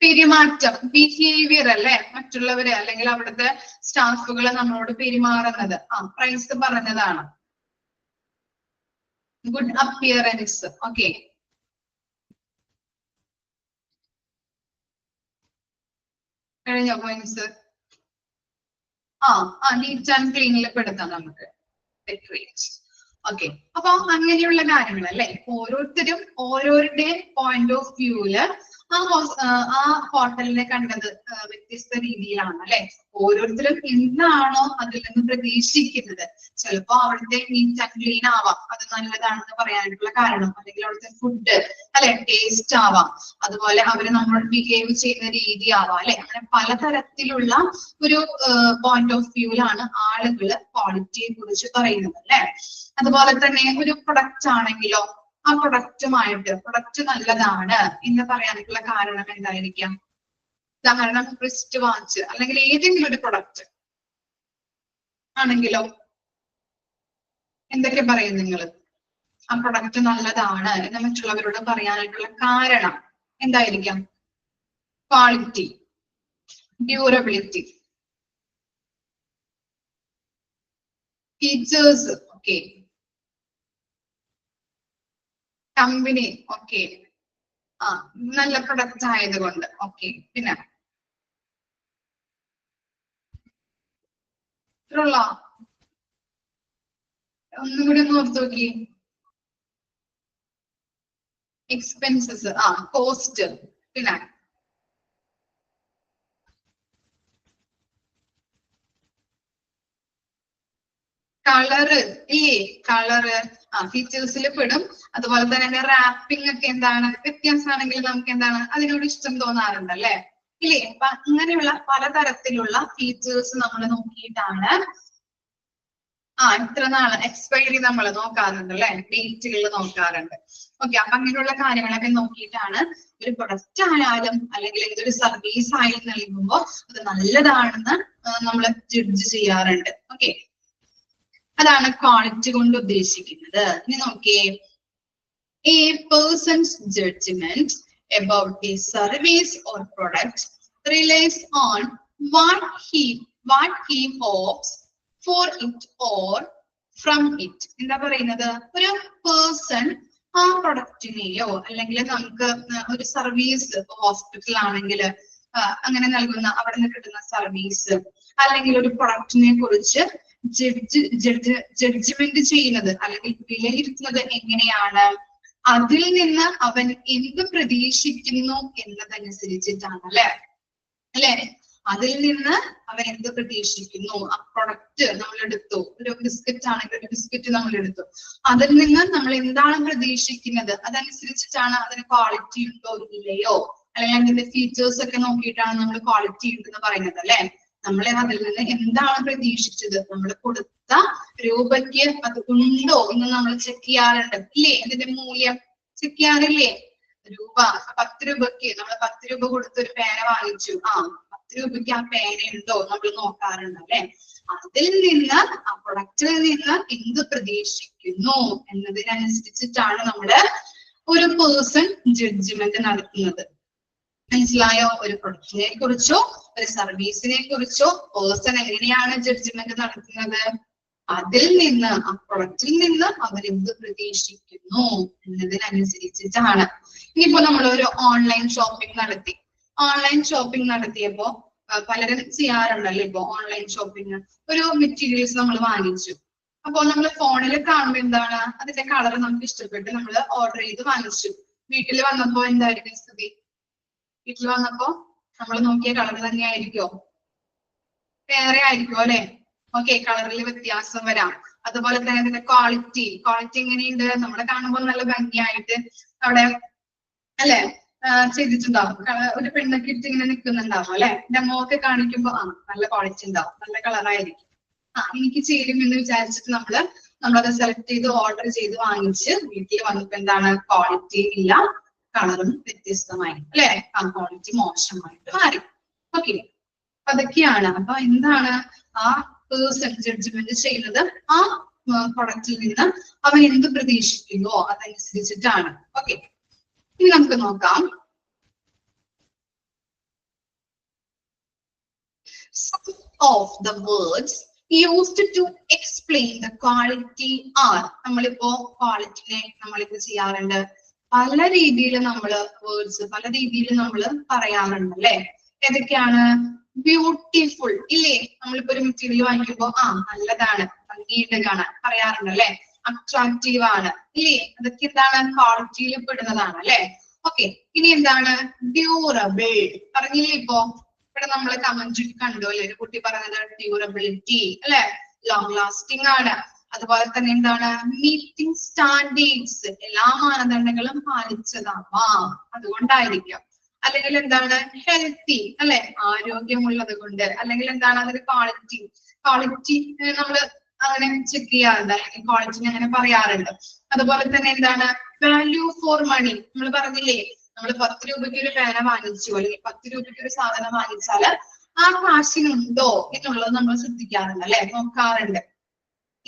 പെരുമാറ്റം, ബിഹേവിയർ അല്ലെ. മറ്റുള്ളവര് അല്ലെങ്കിൽ അവിടുത്തെ സ്റ്റാഫുകൾ നമ്മളോട് പെരുമാറുന്നത്. പ്രൈസ് പറഞ്ഞതാണ്. Good appearance. ഓക്കെ, കഴിഞ്ഞ പോയിന്റ്സ്. നീറ്റ് ആൻഡ് ക്ലീനിൽ പെടുത്താം നമുക്ക്. ഓക്കെ, അപ്പൊ അങ്ങനെയുള്ള കാര്യങ്ങൾ അല്ലെ. ഓരോരുത്തരും ഓരോരുടെ പോയിന്റ് ഓഫ് വ്യൂല് ആ ഹോട്ടലിനെ കണ്ടത് വ്യത്യസ്ത രീതിയിലാണ് അല്ലെ. ഓരോരുത്തരും എന്താണോ അതിൽ നിന്ന് പ്രതീക്ഷിക്കുന്നത്. ചിലപ്പോ അവിടുത്തെ നീറ്റ് ആൻഡ് ക്ലീൻ ആവാം, അത് നല്ലതാണെന്ന് പറയാനായിട്ടുള്ള കാരണം. അല്ലെങ്കിൽ അവിടുത്തെ ഫുഡ് അല്ലെ ടേസ്റ്റ് ആവാം. അതുപോലെ അവര് നമ്മളോട് ബിഹേവ് ചെയ്യുന്ന രീതി ആവാം അല്ലെ. അങ്ങനെ പലതരത്തിലുള്ള ഒരു പോയിന്റ് ഓഫ് വ്യൂലാണ് ആളുകള് ക്വാളിറ്റിയെ കുറിച്ച് പറയുന്നത് അല്ലെ. അതുപോലെ തന്നെ ഒരു പ്രൊഡക്റ്റ് ആണെങ്കിലോ, ആ പ്രൊഡക്റ്റ് നല്ലതാണ് എന്ന് പറയാനായിട്ടുള്ള കാരണം എന്തായിരിക്കാം? ഉദാഹരണം റിസ്റ്റ് വാച്ച് അല്ലെങ്കിൽ ഏതെങ്കിലും ഒരു പ്രൊഡക്റ്റ് ആണെങ്കിലോ എന്തൊക്കെ പറയും നിങ്ങൾ? ആ പ്രൊഡക്റ്റ് നല്ലതാണ് എന്ന് മറ്റുള്ളവരോട് പറയാനായിട്ടുള്ള കാരണം എന്തായിരിക്കാം? Quality, durability, features. Okay, company. Okay, നല്ല പ്രൊഡക്റ്റ് ആയതുകൊണ്ട്. ഓക്കെ, പിന്നെ ഒന്നുകൂടി ഒന്ന് ഓർത്ത് നോക്കി. Expenses, cost. പിന്നെ കളറ് ഇല്ലേ. കളറ് ഫീച്ചേഴ്സിൽ പെടും. അതുപോലെ തന്നെ റാപ്പിംഗ് ഒക്കെ എന്താണ് വ്യത്യാസമാണെങ്കിൽ നമുക്ക് എന്താണ് അതിനോട് ഇഷ്ടം തോന്നാറുണ്ട് അല്ലെ. ഇല്ലേ? അപ്പൊ അങ്ങനെയുള്ള പലതരത്തിലുള്ള ഫീച്ചേഴ്സ് നമ്മൾ നോക്കിയിട്ടാണ് ഇത്ര നാള് എക്സ്പയറി നമ്മൾ നോക്കാറുണ്ട് അല്ലെ. ഡേറ്റുകൾ നോക്കാറുണ്ട്. ഓക്കെ, അപ്പൊ അങ്ങനെയുള്ള കാര്യങ്ങളൊക്കെ നോക്കിയിട്ടാണ് ഒരു പ്രൊഡക്റ്റ് ആയാലും അല്ലെങ്കിൽ ഇതൊരു സർവീസ് ആയി നൽകുമ്പോൾ അത് നല്ലതാണെന്ന് നമ്മൾ ജഡ്ജ് ചെയ്യാറുണ്ട്. ഓക്കെ, അതാണ് ക്വാളിറ്റി കൊണ്ട് ഉദ്ദേശിക്കുന്നത്. ഇനി നോക്കിയേ, a person's judgment about a service or product relies on what he hopes for it or from it. എന്താ പറയുന്നത്? ഒരു പേഴ്സൺ ആ പ്രൊഡക്റ്റിനെയോ അല്ലെങ്കിൽ നമുക്ക് ഒരു സർവീസ് ഹോസ്പിറ്റൽ ആണെങ്കിൽ അങ്ങനെ നൽകുന്ന അവിടെ നിന്ന് കിട്ടുന്ന സർവീസ് അല്ലെങ്കിൽ ഒരു പ്രൊഡക്റ്റിനെ കുറിച്ച് ജഡ്ജ്മെന്റ് ചെയ്യുന്നത് അല്ലെങ്കിൽ വിലയിരുത്തുന്നത് എങ്ങനെയാണ്? അതിൽ നിന്ന് അവൻ എന്ത് പ്രതീക്ഷിക്കുന്നു എന്നതനുസരിച്ചിട്ടാണ് അല്ലെ? അതിൽ നിന്ന് അവൻ എന്ത് പ്രതീക്ഷിക്കുന്നു? ആ പ്രൊഡക്റ്റ് നമ്മൾ എടുത്തു, ഒരു ബിസ്ക്കറ്റ് ആണെങ്കിൽ ഒരു ബിസ്ക്കറ്റ് നമ്മൾ എടുത്തു, അതിൽ നിന്ന് നമ്മൾ എന്താണ് പ്രതീക്ഷിക്കുന്നത് അതനുസരിച്ചിട്ടാണ് അതിന് ക്വാളിറ്റി ഉണ്ടോ ഇല്ലയോ, അല്ലെങ്കിൽ അതിന്റെ ഫീച്ചേഴ്സ് ഒക്കെ നോക്കിയിട്ടാണ് നമ്മൾ ക്വാളിറ്റി ഉണ്ടെന്ന് പറയുന്നത് അല്ലെ? നമ്മൾ അതിൽ നിന്ന് എന്താണ് പ്രതീക്ഷിച്ചത്, നമ്മൾ കൊടുത്ത രൂപയ്ക്ക് അത് ഉണ്ടോ എന്ന് നമ്മൾ ചെക്ക് ചെയ്യാറുണ്ട് ഇല്ലേ? അതിന്റെ മൂല്യം ചെക്ക് ചെയ്യാറില്ലേ? രൂപ 10 രൂപയ്ക്ക് നമ്മൾ 10 രൂപ കൊടുത്ത് ഒരു പേന വാങ്ങിച്ചു, 10 രൂപയ്ക്ക് ആ പേന ഉണ്ടോ നമ്മൾ നോക്കാറുണ്ട് അല്ലെ? അതിൽ നിന്ന് ആ പ്രൊഡക്റ്റിൽ നിന്ന് എന്ത് പ്രതീക്ഷിക്കുന്നു എന്നതിനനുസരിച്ചിട്ടാണ് നമ്മള് ഒരു പേഴ്സൺ ജഡ്ജ്മെന്റ് നടത്തുന്നത്. മനസ്സിലായോ? ഒരു പ്രൊഡക്റ്റിനെ കുറിച്ചോ ഒരു സർവീസിനെ കുറിച്ചോ പേഴ്സൺ എങ്ങനെയാണ് ജഡ്ജ്മെന്റ് നടത്തുന്നത്? അതിൽ നിന്ന് ആ പ്രൊഡക്റ്റിൽ നിന്ന് അവർ എന്ത് പ്രതീക്ഷിക്കുന്നു എന്നതിനനുസരിച്ചിട്ടാണ്. ഇനിയിപ്പോ നമ്മൾ ഒരു ഓൺലൈൻ ഷോപ്പിംഗ് നടത്തിയപ്പോ പലരും ചെയ്യാറുണ്ടല്ലോ ഇപ്പൊ ഓൺലൈൻ ഷോപ്പിംഗ്. ഒരു മെറ്റീരിയൽസ് നമ്മൾ വാങ്ങിച്ചു, അപ്പൊ നമ്മൾ ഫോണിൽ കാണുമ്പോൾ എന്താണ് അതിന്റെ കളർ നമുക്ക് ഇഷ്ടപ്പെട്ട് നമ്മൾ ഓർഡർ ചെയ്ത് വാങ്ങിച്ചു. വീട്ടിൽ വന്നപ്പോ എന്തായിരിക്കും സ്ഥിതി? വീട്ടിൽ വന്നപ്പോ നമ്മൾ നോക്കിയ കളർ തന്നെയായിരിക്കോ? വേറെ ആയിരിക്കും അല്ലെ? ഓക്കെ, കളറിൽ വ്യത്യാസം വരാം. അതുപോലെ തന്നെ അതിന്റെ ക്വാളിറ്റി എങ്ങനെയുണ്ട്? നമ്മളെ കാണുമ്പോൾ നല്ല ഭംഗിയായിട്ട് അവിടെ അല്ലെ ചെയ്തിട്ടുണ്ടാവും. ഒരു പെണ്ണൊക്കെ ഇട്ട് ഇങ്ങനെ നിൽക്കുന്നുണ്ടാവും അല്ലെ? ഡെമോ ഒക്കെ കാണിക്കുമ്പോ നല്ല ക്വാളിറ്റി ഉണ്ടാവും, നല്ല കളറായിരിക്കും. എനിക്ക് ചേരും എന്ന് വിചാരിച്ചിട്ട് നമ്മളത് സെലക്ട് ചെയ്ത് ഓർഡർ ചെയ്ത് വാങ്ങിച്ച് വീട്ടിൽ വന്നപ്പോ എന്താണ്? ക്വാളിറ്റി ഇല്ല, കളറും വ്യത്യസ്തമായി അല്ലെ? ക്വാളിറ്റി മോശമായിട്ട് മാറി. ഓക്കെ, അതൊക്കെയാണ്. അപ്പൊ എന്താണ് ആ പേഴ്സൺ ജഡ്ജ്മെന്റ് ചെയ്യുന്നത്? ആ പ്രൊഡക്റ്റിൽ നിന്ന് അവൻ എന്ത് പ്രതീക്ഷിക്കുന്നുവോ അതനുസരിച്ചിട്ടാണ്. ഓക്കെ, ഇനി നമുക്ക് നോക്കാം. Some of the words used to explain the quality are. നമ്മളിപ്പോ ക്വാളിറ്റിനെ നമ്മളിപ്പോ ചെയ്യാറുണ്ട് പല രീതിയിൽ, വേർഡ്സ് പല രീതിയിൽ നമ്മൾ പറയാറുണ്ട് അല്ലെ? ഏതൊക്കെയാണ്? ബ്യൂട്ടിഫുൾ ഇല്ലേ? നമ്മളിപ്പോ ഒരു മെറ്റീരിയൽ വാങ്ങിക്കുമ്പോ നല്ലതാണ്, ഭംഗിയുണ്ട് കാണാൻ പറയാറുണ്ട് അല്ലെ? അട്രാക്റ്റീവ് ആണ് ഇല്ലേ? അതൊക്കെ എന്താണ്? ക്വാളിറ്റിയിൽ പെടുന്നതാണ് അല്ലെ? ഓക്കെ, ഇനി എന്താണ്? ഡ്യൂറബിൾ പറഞ്ഞില്ലേ? ഇപ്പൊ ഇവിടെ നമ്മൾ കമന്റ് കണ്ടു അല്ലെ? ഒരു കുട്ടി പറഞ്ഞത് ഡ്യൂറബിലിറ്റി അല്ലെ? ലോങ് ലാസ്റ്റിംഗ് ആണ്. അതുപോലെ തന്നെ എന്താണ്? മീറ്റിംഗ് സ്റ്റാൻഡേർഡ്സ്, എല്ലാ മാനദണ്ഡങ്ങളും പാലിച്ചതാവാം, അതുകൊണ്ടായിരിക്കാം. അല്ലെങ്കിൽ എന്താണ്? ഹെൽത്തി അല്ലെ? ആരോഗ്യമുള്ളത് കൊണ്ട്. അല്ലെങ്കിൽ എന്താണ്? അതിന്റെ ക്വാളിറ്റി നമ്മൾ അങ്ങനെ ചെക്ക് ചെയ്യാറുണ്ട്, അല്ലെങ്കിൽ ക്വാളിറ്റി അങ്ങനെ പറയാറുണ്ട്. അതുപോലെ തന്നെ എന്താണ്? Value for money. നമ്മൾ പറഞ്ഞില്ലേ, നമ്മൾ 10 രൂപയ്ക്ക് ഒരു പേന വാങ്ങിച്ചു അല്ലെങ്കിൽ 10 രൂപയ്ക്ക് ഒരു സാധനം വാങ്ങിച്ചാല് ആ കാശിനുണ്ടോ എന്നുള്ളത് നമ്മൾ ശ്രദ്ധിക്കാറുണ്ട് അല്ലെ? നോക്കാറുണ്ട്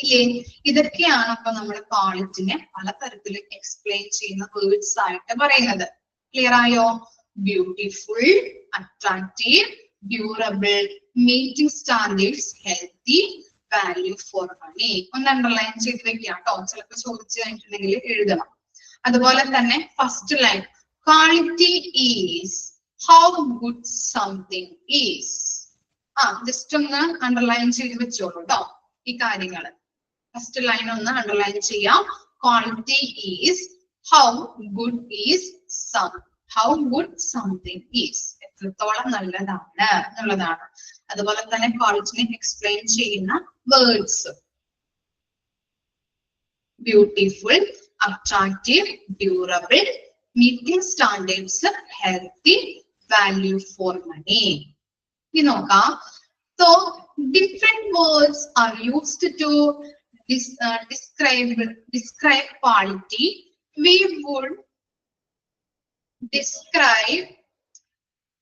ഇല്ലേ? ഇതൊക്കെയാണ് അപ്പൊ നമ്മൾ ക്വാളിറ്റിനെ പലതരത്തിൽ എക്സ്പ്ലെയിൻ ചെയ്യുന്ന വേർഡ്സ് ആയിട്ട് പറയുന്നത്. ക്ലിയർ ആയോ? Beautiful, attractive, durable, meeting standards, healthy, value for money. ഒന്ന് അണ്ടർലൈൻ ചെയ്ത് വെക്കാം കേട്ടോ, ചിലപ്പോൾ ചോദിച്ചു കഴിഞ്ഞിട്ടുണ്ടെങ്കിൽ എഴുതണം. അതുപോലെ തന്നെ first line, quality is how good something is. Just ഒന്ന് അണ്ടർലൈൻ ചെയ്ത് വെച്ചോളൂ കേട്ടോ ഈ കാര്യങ്ങള്. ഫസ്റ്റ് ലൈൻ ഒന്ന് അണ്ടർലൈൻ ചെയ്യാം. Quality is how good is how good something is, എത്രത്തോളം നല്ലതാണ് എന്നുള്ളതാണ്. അതുപോലെ തന്നെ ക്വാളിറ്റിനെ എക്സ്പ്ലെയിൻ ചെയ്യുന്ന words beautiful, attractive, durable, meeting standards, healthy, value for money. ഇനി നോക്കാം. So different words are used to describe quality. We would describe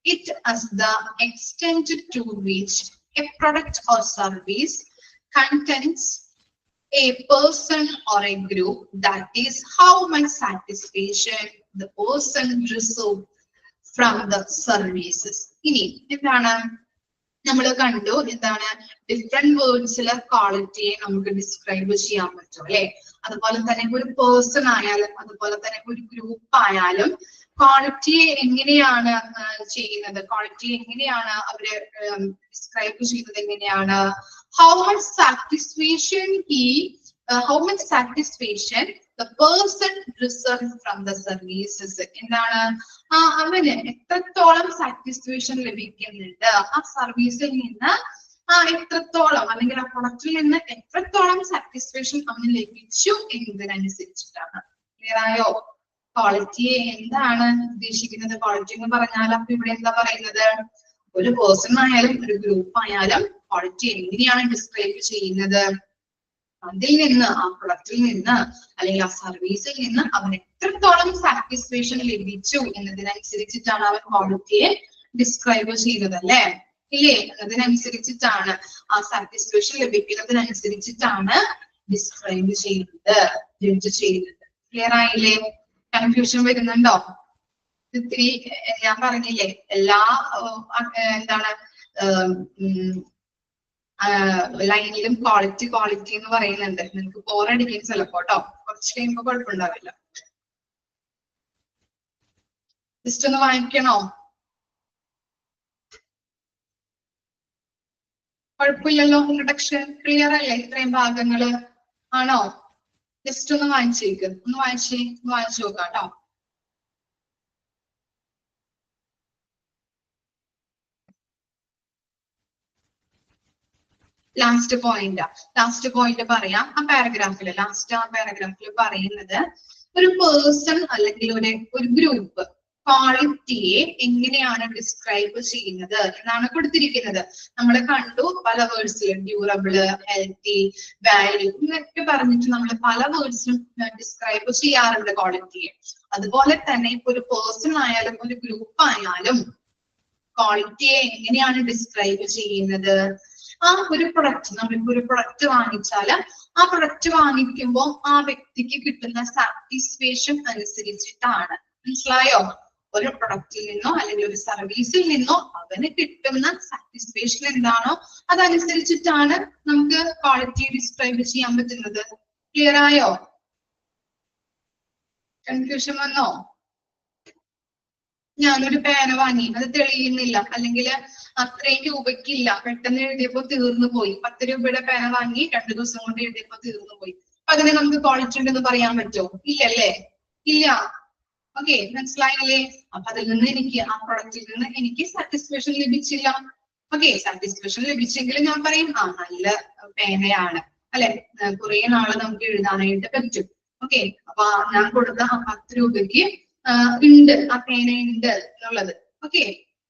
it as the extent to which a product or service contains a person or a group, that is how much satisfaction the person receives from the services. ഇനി എന്താണ് നമ്മൾ കണ്ടു? എന്താണ്? Different വേർഡ്സിലെ ക്വാളിറ്റിയെ നമുക്ക് describe ചെയ്യാൻ പറ്റും അല്ലെ? അതുപോലെ തന്നെ ഒരു പേഴ്സൺ ആയാലും അതുപോലെ തന്നെ ഒരു ഗ്രൂപ്പ് ആയാലും ക്വാളിറ്റിയെ എങ്ങനെയാണ് ചെയ്യുന്നത്? ക്വാളിറ്റി എങ്ങനെയാണ് അവര് ഡിസ്ക്രൈബ് ചെയ്യുന്നത്? എങ്ങനെയാണ്? how much satisfaction the person deserves from the services. എന്താണ് അവന് എത്രത്തോളം സാറ്റിസ്ഫാക്ഷൻ ലഭിക്കുന്നുണ്ട് ആ സർവീസിൽ നിന്ന്, എത്രത്തോളം അല്ലെങ്കിൽ ആ പ്രൊഡക്റ്റിൽ നിന്ന് എത്രത്തോളം സാറ്റിസ്ഫാക്ഷൻ അവന് ലഭിച്ചു എന്നതിനനുസരിച്ചിട്ടാണ്. ക്ലിയർ ആയോ? ക്വാളിറ്റിയെ എന്താണ് ഉദ്ദേശിക്കുന്നത്? ക്വാളിറ്റി എന്ന് പറഞ്ഞാൽ അപ്പൊ ഇവിടെ എന്താ പറയുന്നത്? ഒരു പേഴ്സൺ ആയാലും ഒരു ഗ്രൂപ്പ് ആയാലും ക്വാളിറ്റി എങ്ങനെയാണ് ഡിസ്ക്രൈബ് ചെയ്യുന്നത്? അതിൽ നിന്ന്, ആ പ്രൊഡക്റ്റിൽ നിന്ന് അല്ലെങ്കിൽ ആ സർവീസിൽ നിന്ന് അവന് എത്രത്തോളം സാറ്റിസ്ഫാക്ഷൻ ലഭിച്ചു എന്നതിനനുസരിച്ചിട്ടാണ് അവൻ ക്വാളിറ്റിയെ ഡിസ്ക്രൈബ് ചെയ്യുന്നത്, അല്ലേ? ഇല്ലേ? അതിനനുസരിച്ചിട്ടാണ്, ആ സാറ്റിസ്ഫാക്ഷൻ ലഭിക്കുന്നതിനനുസരിച്ചിട്ടാണ് ഡിസ്ക്രൈബ് ചെയ്യുന്നത്, ജഡ്ജ് ചെയ്യുന്നത്. ക്ലിയർ ആയില്ലേ? കൺഫ്യൂഷൻ വരുന്നുണ്ടോ? ഇത്തിരി ഞാൻ പറഞ്ഞില്ലേ, എല്ലാ എന്താണ് ലൈനിലും ക്വാളിറ്റി ക്വാളിറ്റി എന്ന് പറയുന്നുണ്ട്. നിങ്ങൾക്ക് ബോറടിക്കും ചിലപ്പോ കേട്ടോ, കുറച്ച് കഴിയുമ്പോ കുഴപ്പമുണ്ടാവില്ല. ജസ്റ്റ് ഒന്ന് വായിക്കണോ? കുഴപ്പമില്ലല്ലോ? ഇൻട്രൊഡക്ഷൻ ക്ലിയർ അല്ലേ? ഇത്രയും ഭാഗങ്ങള് ആണോ? ജസ്റ്റ് ഒന്ന് വായിച്ചേക്ക്, ഒന്ന് വായിച്ചു നോക്കാം കേട്ടോ. ലാസ്റ്റ് പോയിന്റ് പറയാം. ആ പാരഗ്രാഫിൽ പറയുന്നത്, ഒരു പേഴ്സൺ അല്ലെങ്കിൽ ഒരു ഗ്രൂപ്പ് ക്വാളിറ്റിയെ എങ്ങനെയാണ് ഡിസ്ക്രൈബ് ചെയ്യുന്നത് എന്നാണ് കൊടുത്തിരിക്കുന്നത്. നമ്മൾ കണ്ടു പല വേർഡ്സിലും, ഡ്യൂറബിള്, ഹെൽത്തി, വാല്യൂ എന്നൊക്കെ പറഞ്ഞിട്ട് നമ്മൾ പല വേർഡ്സിലും ഡിസ്ക്രൈബ് ചെയ്യാറുണ്ട് ക്വാളിറ്റിയെ. അതുപോലെ തന്നെ ഇപ്പൊ ഒരു പേഴ്സൺ ആയാലും ഒരു ഗ്രൂപ്പ് ആയാലും ക്വാളിറ്റിയെ എങ്ങനെയാണ് ഡിസ്ക്രൈബ് ചെയ്യുന്നത്? ആ ഒരു പ്രൊഡക്റ്റ്, നമ്മളിപ്പോ ഒരു പ്രൊഡക്റ്റ് വാങ്ങിച്ചാല് ആ പ്രൊഡക്റ്റ് വാങ്ങിക്കുമ്പോൾ ആ വ്യക്തിക്ക് കിട്ടുന്ന സാറ്റിസ്ഫാക്ഷൻ അനുസരിച്ചിട്ടാണ്. മനസ്സിലായോ? ഒരു പ്രൊഡക്റ്റിൽ നിന്നോ അല്ലെങ്കിൽ ഒരു സർവീസിൽ നിന്നോ അവന് കിട്ടുന്ന സാറ്റിസ്ഫാക്ഷൻ എന്താണോ അതനുസരിച്ചിട്ടാണ് നമുക്ക് ക്വാളിറ്റി ഡിസ്ക്രൈബ് ചെയ്യാൻ പറ്റുന്നത്. ക്ലിയർ ആയോ? കൺഫ്യൂഷൻ വന്നോ? ഞാനൊരു പേന വാങ്ങി, അത് തെളിയുന്നില്ല, അല്ലെങ്കിൽ അത്രയും രൂപയ്ക്കില്ല, പെട്ടെന്ന് എഴുതിയപ്പോ തീർന്നു പോയി. 10 രൂപയുടെ പേന വാങ്ങി 2 ദിവസം കൊണ്ട് എഴുതിയപ്പോ തീർന്നു പോയി. അതിനെ നമുക്ക് ക്വാളിറ്റി ഉണ്ടെന്ന് പറയാൻ പറ്റുമോ? ഇല്ലല്ലേ? ഇല്ല. ഓക്കെ, മനസ്സിലായില്ലേ? അപ്പൊ അതിൽ നിന്ന് എനിക്ക്, ആ പ്രൊഡക്റ്റിൽ നിന്ന് എനിക്ക് സാറ്റിസ്ഫാക്ഷൻ ലഭിച്ചില്ല. ഓക്കെ, സാറ്റിസ്ഫാക്ഷൻ ലഭിച്ചെങ്കിൽ ഞാൻ പറയും ആ നല്ല പേനയാണ്, അല്ലെ? കുറെ നാള് നമുക്ക് എഴുതാനായിട്ട് പറ്റും. ഓക്കെ, അപ്പൊ ഞാൻ കൊടുത്ത 10 രൂപയ്ക്ക് ഉണ്ട്, ആ പേന ഉണ്ട് എന്നുള്ളത്. ഓക്കെ,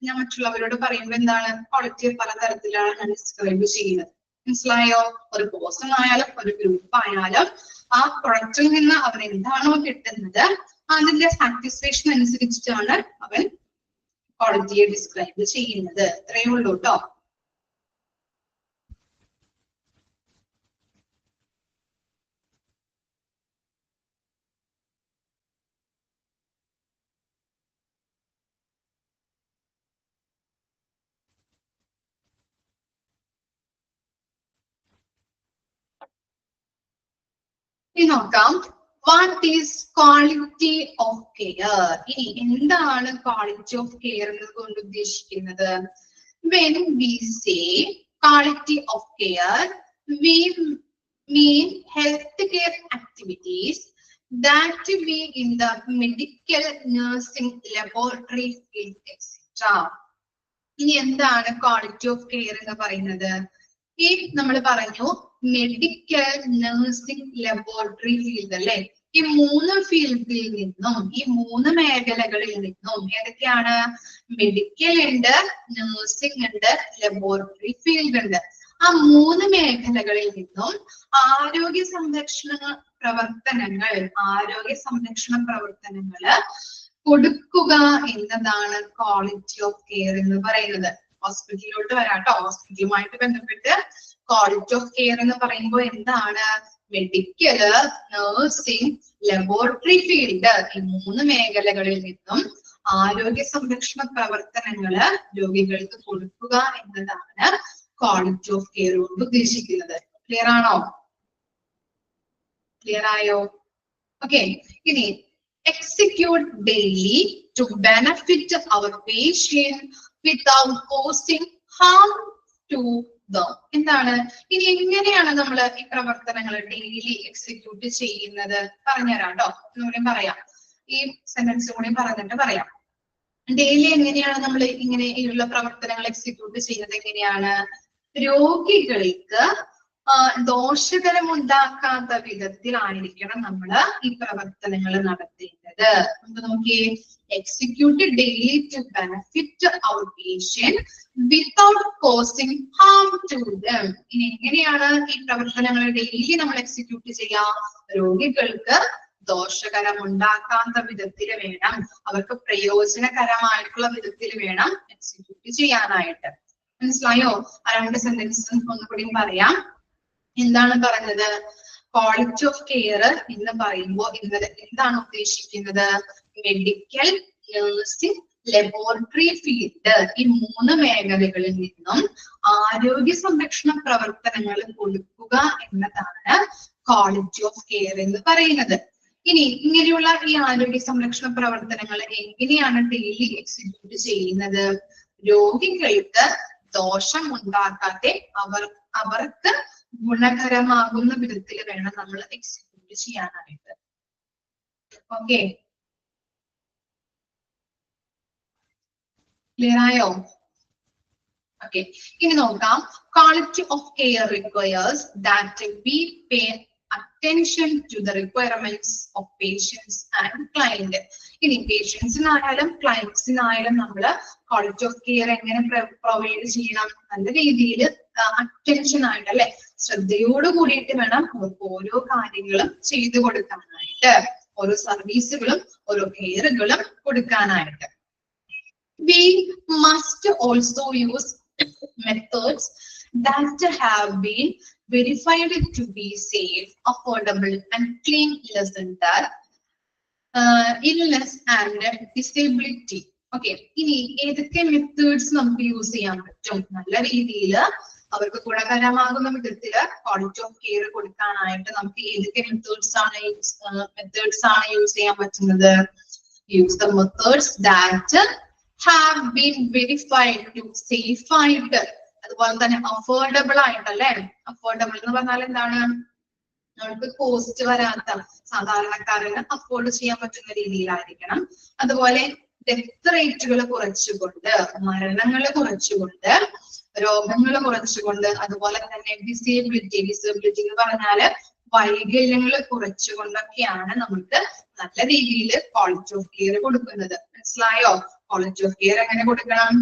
ഞാൻ മറ്റുള്ളവരോട് പറയുമ്പോ എന്താണ്, ക്വാളിറ്റി പലതരത്തിലാണ് ഞാൻ ഡിസ്ക്രൈബ് ചെയ്യുന്നത്. മനസ്സിലായോ? ഒരു പേഴ്സൺ ആയാലും ഒരു ഗ്രൂപ്പ് ആയാലും ആ പ്രൊഡക്റ്റിൽ നിന്ന് അവൻ എന്താണോ കിട്ടുന്നത് അതിന്റെ സാറ്റിസ്ഫാക്ഷൻ അനുസരിച്ചിട്ടാണ് അവൻ ക്വാളിറ്റിയെ ഡിസ്ക്രൈബ് ചെയ്യുന്നത്. ഇത്രയേ ഉള്ളൂ കേട്ടോ. നോക്കാം, what is quality of care. ഇനി എന്താണ് ക്വാളിറ്റി ഓഫ് കെയർ എന്നതുകൊണ്ട് ഉദ്ദേശിക്കുന്നത്? when we say quality of care, we mean healthcare activities that be in the medical, nursing, laboratory field, etc. ഇനി എന്താണ് ക്വാളിറ്റി ഓഫ് കെയർ എന്ന് പറയുന്നത്? ഈ നമ്മൾ പറഞ്ഞു മെഡിക്കൽ, നഴ്സിംഗ്, ലബോറട്ടറി ഫീൽഡ്, അല്ലെ? ഈ 3 ഫീൽഡിൽ നിന്നും, ഈ 3 മേഖലകളിൽ നിന്നും, ഏതൊക്കെയാണ്? മെഡിക്കൽ ഉണ്ട്, നഴ്സിംഗ് ഉണ്ട്, ലബോറട്ടറി ഫീൽഡ് ഉണ്ട്. ആ 3 മേഖലകളിൽ നിന്നും ആരോഗ്യ സംരക്ഷണ പ്രവർത്തനങ്ങള് കൊടുക്കുക എന്നതാണ് ക്വാളിറ്റി ഓഫ് കെയർ എന്ന് പറയുന്നത്. ഹോസ്പിറ്റലിലോട്ട് വരാട്ടോ. ഹോസ്പിറ്റലുമായിട്ട് ബന്ധപ്പെട്ട് ക്വാളിറ്റി ഓഫ് കെയർ എന്ന് പറയുമ്പോൾ എന്താണ്? മെഡിക്കല്, നഴ്സിംഗ്, ലബോറട്ടറി ഫീൽഡ്, ഈ 3 മേഖലകളിൽ നിന്നും ആരോഗ്യ സംരക്ഷണ പ്രവർത്തനങ്ങള് രോഗികൾക്ക് കൊടുക്കുക എന്നതാണ് ക്വാളിറ്റി ഓഫ് കെയർ കൊണ്ട് ഉദ്ദേശിക്കുന്നത്. ക്ലിയർ ആണോ? ക്ലിയർ ആയോ? ഓക്കെ, ഇനി execute daily to benefit our patient without causing harm to എന്താണ് ഇനി എങ്ങനെയാണ് നമ്മൾ ഈ പ്രവർത്തനങ്ങൾ ഡെയിലി എക്സിക്യൂട്ട് ചെയ്യുന്നത് പറഞ്ഞുതരാം കേട്ടോ. ഒന്നുകൂടി പറയാം, ഈ സെന്റൻസ് കൂടി പറഞ്ഞിട്ട് പറയാം. ഡെയിലി എങ്ങനെയാണ് നമ്മൾ ഇങ്ങനെയുള്ള പ്രവർത്തനങ്ങൾ എക്സിക്യൂട്ട് ചെയ്യുന്നത്? എങ്ങനെയാണ്? രോഗികൾക്ക് ദോഷകരമുണ്ടാക്കാത്ത വിധത്തിലായിരിക്കണം നമ്മൾ ഈ പ്രവർത്തനങ്ങൾ നടത്തേണ്ടത്. നമുക്ക് നോക്കിയേ, execute daily to benefit our patient without causing harm to them. ഇനി എങ്ങനെയാണ് ഈ പ്രവർത്തനങ്ങൾ ഡെയിലി നമ്മൾ എക്സിക്യൂട്ട് ചെയ്യാം? രോഗികൾക്ക് ദോഷകരം ഉണ്ടാക്കാത്ത വിധത്തിൽ വേണം, അവർക്ക് പ്രയോജനകരമായിട്ടുള്ള വിധത്തിൽ വേണം എക്സിക്യൂട്ട് ചെയ്യാനായിട്ട്. മനസ്സിലായോ? ആ രണ്ട് സെന്റൻസ് ഒന്നുകൂടി പറയാം. എന്താണ് പറഞ്ഞത്? ക്വാളിറ്റി ഓഫ് കെയർ എന്ന് പറയുമ്പോൾ ഇന്നത് എന്താണ് ഉദ്ദേശിക്കുന്നത്? മെഡിക്കൽ, നഴ്സിംഗ്, ലബോറട്ടറി ഫീൽഡ്, ഈ 3 മേഖലകളിൽ നിന്നും ആരോഗ്യ സംരക്ഷണ പ്രവർത്തനങ്ങൾ കൊടുക്കുക എന്നതാണ് ക്വാളിറ്റി ഓഫ് കെയർ എന്ന് പറയുന്നത്. ഇനി ഇങ്ങനെയുള്ള ഈ ആരോഗ്യ സംരക്ഷണ പ്രവർത്തനങ്ങൾ എങ്ങനെയാണ് ഡെയിലി എക്സിക്യൂട്ട് ചെയ്യുന്നത്? രോഗികൾക്ക് ദോഷം ഉണ്ടാക്കാതെ അവർക്ക് ഗുണകരമാകുന്ന വിധത്തിൽ വേണം നമ്മൾ എക്സിക്യൂട്ട് ചെയ്യാനായിട്ട്. ഓക്കെ, ക്ലിയർ ആയോ? ഓക്കെ, ഇനി നോക്കാം. Quality of care requires that we pay attention to the requirements of patients and client. ഇനി പേഷ്യൻസിനായാലും ക്ലയൻസിനായാലും നമ്മൾ ക്വാളിറ്റി ഓഫ് കെയർ എങ്ങനെ പ്രൊവൈഡ് ചെയ്യണം? നല്ല രീതിയിൽ അറ്റൻഷൻ ആയിട്ട് അല്ലെ, ശ്രദ്ധയോട് കൂടിയിട്ട് വേണം അവർക്ക് ഓരോ കാര്യങ്ങളും ചെയ്തു കൊടുക്കാനായിട്ട്, ഓരോ സർവീസുകളും ഓരോ കെയറുകളും കൊടുക്കാനായിട്ട്. We must also use methods that have been verified to be safe, affordable and clean, lesser illness and disability. Okay, ഇനി ഏതൊക്കെ മെത്തേഡ്സ് നമുക്ക് യൂസ് ചെയ്യാൻ പറ്റും? നല്ല രീതിയിൽ അവർക്ക് ഗുണകരമാകുന്ന വിധത്തില് ക്വാളിറ്റി ഓഫ് കെയർ കൊടുക്കാനായിട്ട് നമുക്ക് ഏതൊക്കെ മെത്തേഡ്സ് ആണ് യൂസ് ചെയ്യാൻ പറ്റുന്നത്? Use the methods that have been verified to safe ആയിട്ട്, അതുപോലെ തന്നെ അഫോർഡബിൾ ആയിട്ടല്ലേ. അഫോർഡബിൾ എന്ന് പറഞ്ഞാൽ എന്താണ്? നമുക്ക് കോസ്റ്റ് വരാത്ത, സാധാരണക്കാരന് അഫോർഡ് ചെയ്യാൻ പറ്റുന്ന രീതിയിലായിരിക്കണം. അതുപോലെ ഡെത്ത് റേറ്റുകൾ കുറച്ചുകൊണ്ട്, മരണങ്ങൾ കുറച്ചുകൊണ്ട്, രോഗങ്ങൾ കുറച്ചുകൊണ്ട്, അതുപോലെ തന്നെ ഡിസേബിലിറ്റി എന്ന് പറഞ്ഞാല് വൈകല്യങ്ങൾ കുറച്ചുകൊണ്ടൊക്കെയാണ് നമുക്ക് നല്ല രീതിയിൽ ക്വാളിറ്റി ഓഫ് കെയർ കൊടുക്കുന്നത്. മനസ്സിലായോ? ക്വാളിറ്റി ഓഫ് കെയർ എങ്ങനെ കൊടുക്കണം?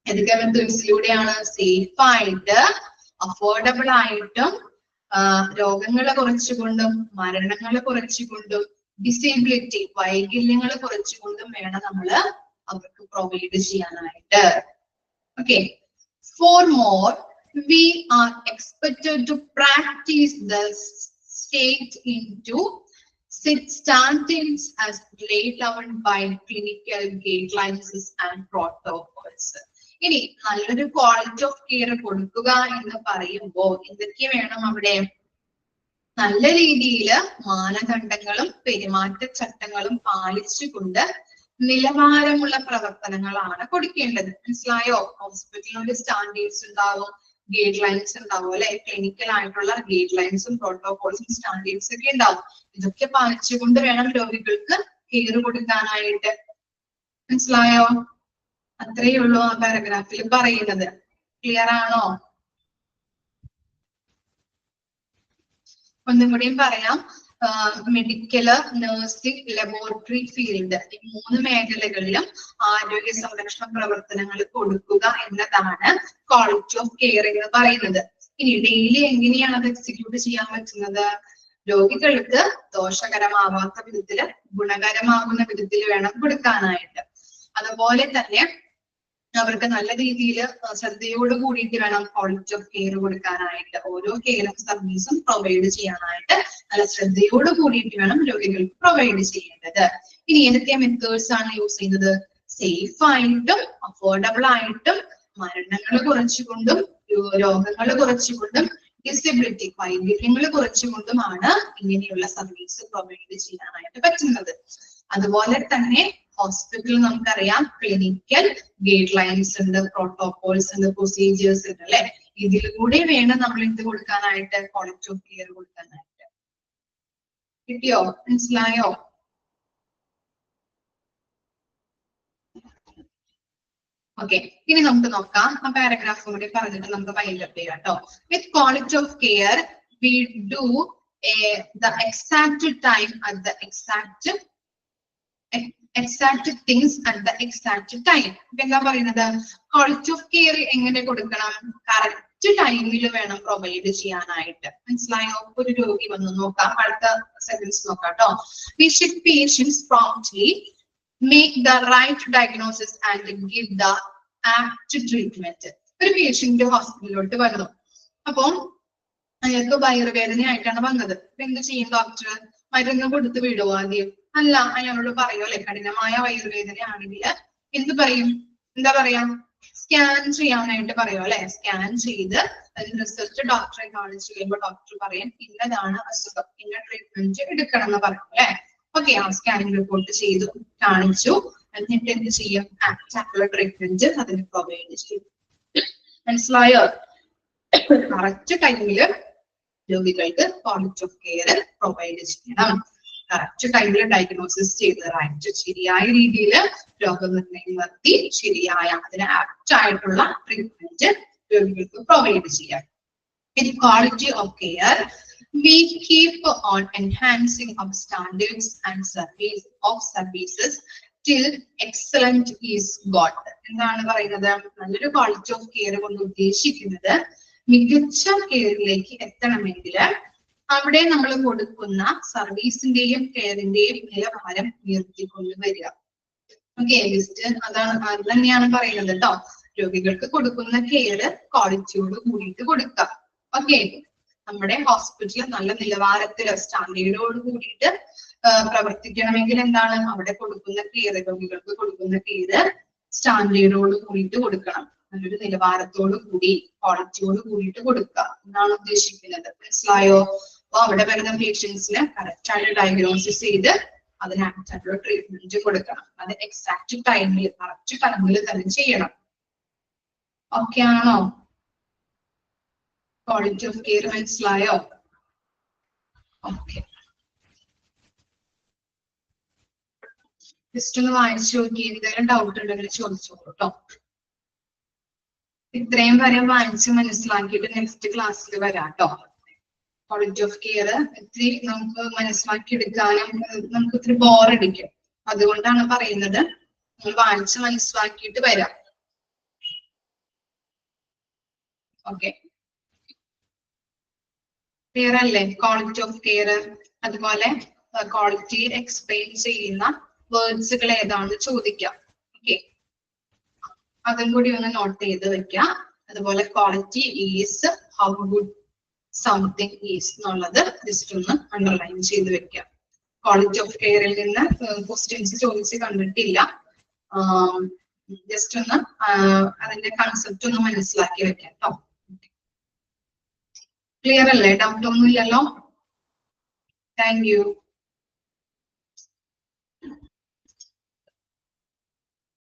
ഏതൊക്കെ മെത്തേഡ്സിലൂടെയാണ്? സേഫ് ആയിട്ട്, അഫോർഡബിൾ ആയിട്ടും, രോഗങ്ങളെ കുറച്ചുകൊണ്ടും, മരണങ്ങളെ കുറച്ചുകൊണ്ടും, ഡിസേബിലിറ്റി വൈകല്യങ്ങൾ കുറച്ചുകൊണ്ടും വേണം നമ്മൾ അവർക്ക് പ്രൊവൈഡ് ചെയ്യാനായിട്ട്. Okay, for more we are expected to practice the state into standards as laid down by clinical guidelines and protocols. ഇനി നല്ലൊരു ക്വാളിറ്റി ഓഫ് കെയർ കൊടുക്കുക എന്ന് പറയുമ്പോൾ എന്തൊക്കെ വേണം അവിടെ? നല്ല രീതിയിൽ മാനദണ്ഡങ്ങളും പെരുമാറ്റച്ചട്ടങ്ങളും പാലിച്ചുകൊണ്ട് നിലവാരമുള്ള പ്രവർത്തനങ്ങളാണ് കൊടുക്കേണ്ടത്. മനസ്സിലായോ? ഹോസ്പിറ്റലിൽ ഒരു സ്റ്റാൻഡേർഡ്സ് ഉണ്ടാവും, ഗൈഡ് ലൈൻസ് ഉണ്ടാവും അല്ലെ. ക്ലിനിക്കൽ ആയിട്ടുള്ള ഗൈഡ് ലൈൻസും പ്രോട്ടോകോൾസും സ്റ്റാൻഡേർഡ്സ് ഒക്കെ ഉണ്ടാവും. ഇതൊക്കെ പാലിച്ചുകൊണ്ട് വേണം രോഗികൾക്ക് കെയർ കൊടുക്കാനായിട്ട്. മനസ്സിലായോ? അത്രയേ ഉള്ളൂ ആ പാരഗ്രാഫിൽ പറയുന്നത്. ക്ലിയർ ആണോ? ഒന്നും കൂടിയും പറയാം. മെഡിക്കല്, നഴ്സിംഗ്, ലബോറട്ടറി ഫീൽഡ്, ഈ 3 മേഖലകളിലും ആരോഗ്യ സംരക്ഷണ പ്രവർത്തനങ്ങൾ കൊടുക്കുക എന്നതാണ് ക്വാളിറ്റി ഓഫ് കെയർ എന്ന് പറയുന്നത്. ഇനി ഡെയിലി എങ്ങനെയാണ് അത് എക്സിക്യൂട്ട് ചെയ്യാൻ പറ്റുന്നത്? രോഗികൾക്ക് ദോഷകരമാവാത്ത വിധത്തില് ഗുണകരമാകുന്ന വിധത്തിൽ വേണം കൊടുക്കാനായിട്ട്. അതുപോലെ തന്നെ അവർക്ക് നല്ല രീതിയിൽ ശ്രദ്ധയോട് കൂടിയിട്ട് വേണം ക്വാളിറ്റി ഓഫ് കെയർ കൊടുക്കാനായിട്ട്. ഓരോ കെയറും സർവീസും പ്രൊവൈഡ് ചെയ്യാനായിട്ട് നല്ല ശ്രദ്ധയോട് കൂടിയിട്ട് വേണം രോഗികൾക്ക് പ്രൊവൈഡ് ചെയ്യേണ്ടത്. ഇനി ഏതൊക്കെ മെത്തേഡ്സ് ആണ് യൂസ് ചെയ്യുന്നത്? സേഫ് ആയിട്ടും, അഫോർഡബിൾ ആയിട്ടും, മരണങ്ങൾ കുറച്ചുകൊണ്ടും, രോഗങ്ങൾ കുറച്ചുകൊണ്ടും, ഡിസബിലിറ്റി വൈകല്യങ്ങൾ കുറച്ചുകൊണ്ടുമാണ് ഇങ്ങനെയുള്ള സർവീസ് പ്രൊവൈഡ് ചെയ്യാനായിട്ട് പറ്റുന്നത്. അതുപോലെ തന്നെ ഹോസ്പിറ്റലിൽ നമുക്കറിയാം ക്ലിനിക്കൽ ഗൈഡ് ലൈൻസ് ഉണ്ട്, പ്രോട്ടോകോൾസ് ഉണ്ട്, പ്രൊസീജിയേഴ്സ് ഉണ്ട് അല്ലെ. ഇതിലൂടെ വേണം നമ്മൾ എന്ത് കൊടുക്കാനായിട്ട്, ക്വാളിറ്റി ഓഫ് കെയർ കൊടുക്കാനായിട്ട്. കിട്ടിയോ? മനസ്സിലായോ? ഓക്കെ, ഇനി നമുക്ക് നോക്കാം. ആ പാരഗ്രാഫ് കൂടി പറഞ്ഞിട്ട് നമുക്ക് വൈൻഡപ്പ് ചെയ്യാം കേട്ടോ. വിത്ത് quality of care we do the exact time at the exact things at the exact time. ഇപ്പൊ എന്താ പറയുന്നത്, ക്വാളിറ്റി ഓഫ് കെയർ എങ്ങനെ കൊടുക്കണം, കറക്റ്റ് ടൈമിൽ വേണം പ്രൊവൈഡ് ചെയ്യാനായിട്ട്. മനസ്സിലായോ? ഒരു രോഗി വന്ന് നോക്കാം, അടുത്ത സെന്റൻസ് നോക്കാം കേട്ടോ. We should patients promptly make the right diagnosis and give the apt treatment. ഒരു പേഷ്യന്റ് ഹോസ്പിറ്റലിലോട്ട് വന്നു, അപ്പൊ അയാൾക്ക് വയറുവേദനയായിട്ടാണ് വന്നത്. അപ്പൊ എന്ത് ചെയ്യും ഡോക്ടർ? മരുന്ന് കൊടുത്ത് വിടുവോ ആദ്യം? അല്ല, അയാളോട് പറയോ അല്ലെ, കഠിനമായ വയറുവേദനയാണെങ്കിൽ എന്ത് പറയും, എന്താ പറയാ, സ്കാൻ ചെയ്യാനായിട്ട് പറയോ അല്ലെ. സ്കാൻ ചെയ്ത് അതിന് റിസൾട്ട് ഡോക്ടറെ കാണിച്ചു കഴിയുമ്പോൾ ഡോക്ടർ പറയും ഇന്നതാണ് അസുഖം, ഇന്ന ട്രീറ്റ്മെന്റ് എടുക്കണം എന്ന് പറയും അല്ലെ. ഓക്കെ, ആ സ്കാനിങ് റിപ്പോർട്ട് ചെയ്തു കാണിച്ചു, എന്നിട്ട് എന്ത് ചെയ്യും, ആക്ച്വൽ ട്രീറ്റ്മെന്റ് അതിന് പ്രൊവൈഡ് ചെയ്യും. മനസ്സിലായോ? കറക്റ്റ് ടൈമില് രോഗികൾക്ക് ക്വാളിറ്റി ഓഫ് കെയർ പ്രൊവൈഡ് ചെയ്യണം. കറക്റ്റ് ടൈമിൽ ഡയഗ്നോസിസ് ചെയ്ത് റൈറ്റ് ശരിയായ രീതിയിൽ രോഗനിർണയം നടത്തി ശരിയായ അതിന് ആപ്റ്റ് ആയിട്ടുള്ള ട്രീറ്റ്മെന്റ് രോഗികൾക്ക് പ്രൊവൈഡ് ചെയ്യാം. In quality of care, we keep on enhancing our standards and services till excellent is got. എന്താണ് പറയുന്നത്, നല്ലൊരു ക്വാളിറ്റി ഓഫ് കെയർ കൊണ്ട് ഉദ്ദേശിക്കുന്നത് മികച്ച കെയറിലേക്ക് എത്തണമെങ്കിൽ അവിടെ നമ്മൾ കൊടുക്കുന്ന സർവീസിന്റെയും കെയറിന്റെയും നിലവാരം ഉയർത്തിക്കൊണ്ടുവരിക. ഓക്കെ, അതാണ്, അത് തന്നെയാണ് പറയുന്നത് കേട്ടോ. രോഗികൾക്ക് കൊടുക്കുന്ന കെയർ ക്വാളിറ്റിയോട് കൂടിയിട്ട് കൊടുക്കുക. ഓക്കെ, നമ്മുടെ ഹോസ്പിറ്റൽ നല്ല നിലവാരത്തില് സ്റ്റാൻഡേർഡോട് കൂടിയിട്ട് പ്രവർത്തിക്കണമെങ്കിൽ എന്താണ്, അവിടെ കൊടുക്കുന്ന കെയർ, രോഗികൾക്ക് കൊടുക്കുന്ന കെയർ സ്റ്റാൻഡേർഡോട് കൂടിയിട്ട് കൊടുക്കണം. നല്ലൊരു നിലവാരത്തോട് കൂടി ക്വാളിറ്റിയോട് കൂടിയിട്ട് കൊടുക്കുക എന്നാണ് ഉദ്ദേശിക്കുന്നത്. മനസ്സിലായോ? അപ്പൊ അവിടെ വരുന്ന പേഷ്യൻസിന് കറക്റ്റ് ആയിട്ട് ഡയഗ്നോസിസ് ചെയ്ത് അതിന് ആപ്റ്റായിട്ടുള്ള ട്രീറ്റ്മെന്റ് കൊടുക്കണം. അത് എക്സാക്ട് ടൈമിൽ കറക്റ്റ് ടൈമിൽ തന്നെ ചെയ്യണം. ഓക്കെ ആണോ? ക്വാളിറ്റി ഓഫ് കെയർ മനസ്സിലായോ? ഓക്കെ, ജസ്റ്റ് ഒന്ന് വായിച്ചു നോക്കി, എന്തെങ്കിലും ഡൗട്ട് ഉണ്ടെങ്കിൽ ചോദിച്ചോളൂ കേട്ടോ. ഇത്രയും വരെ വായിച്ച് മനസ്സിലാക്കിയിട്ട് നെക്സ്റ്റ് ക്ലാസ്സിൽ വരാം കേട്ടോ. ക്വാളിറ്റി ഓഫ് കെയർ ഇത്തിരി നമുക്ക് മനസ്സിലാക്കി എടുക്കാനും നമുക്ക് ഇത്തിരി ബോറടിക്കും. അതുകൊണ്ടാണ് പറയുന്നത് നമ്മൾ വായിച്ച് മനസ്സിലാക്കിയിട്ട് വരാം. ഓക്കെ, ക്ലിയർ അല്ലേ? ക്വാളിറ്റി ഓഫ് കെയർ, അതുപോലെ ക്വാളിറ്റി എക്സ്പ്ലെയിൻ ചെയ്യുന്ന വേർഡ്സുകൾ ഏതാണെന്ന് ചോദിക്കാം. ഓക്കെ, അതും കൂടി ഒന്ന് നോട്ട് ചെയ്ത് വെക്കാം. അതുപോലെ quality is how good something is എന്നുള്ളത് ജസ്റ്റ് ഒന്ന് അണ്ടർലൈൻ ചെയ്ത് വെക്കാം. ക്വാളിറ്റി ഓഫ് കെയറിൽ നിന്ന് ക്വസ്റ്റ്യൻസ് ചോദിച്ച് കണ്ടിട്ടില്ല. ജസ്റ്റ് ഒന്ന് അതിന്റെ കൺസെപ്റ്റ് ഒന്ന് മനസ്സിലാക്കി വെക്കാം കേട്ടോ. ക്ലിയർ അല്ലേ? ഡൗട്ട് ഒന്നും ഇല്ലല്ലോ? Thank you.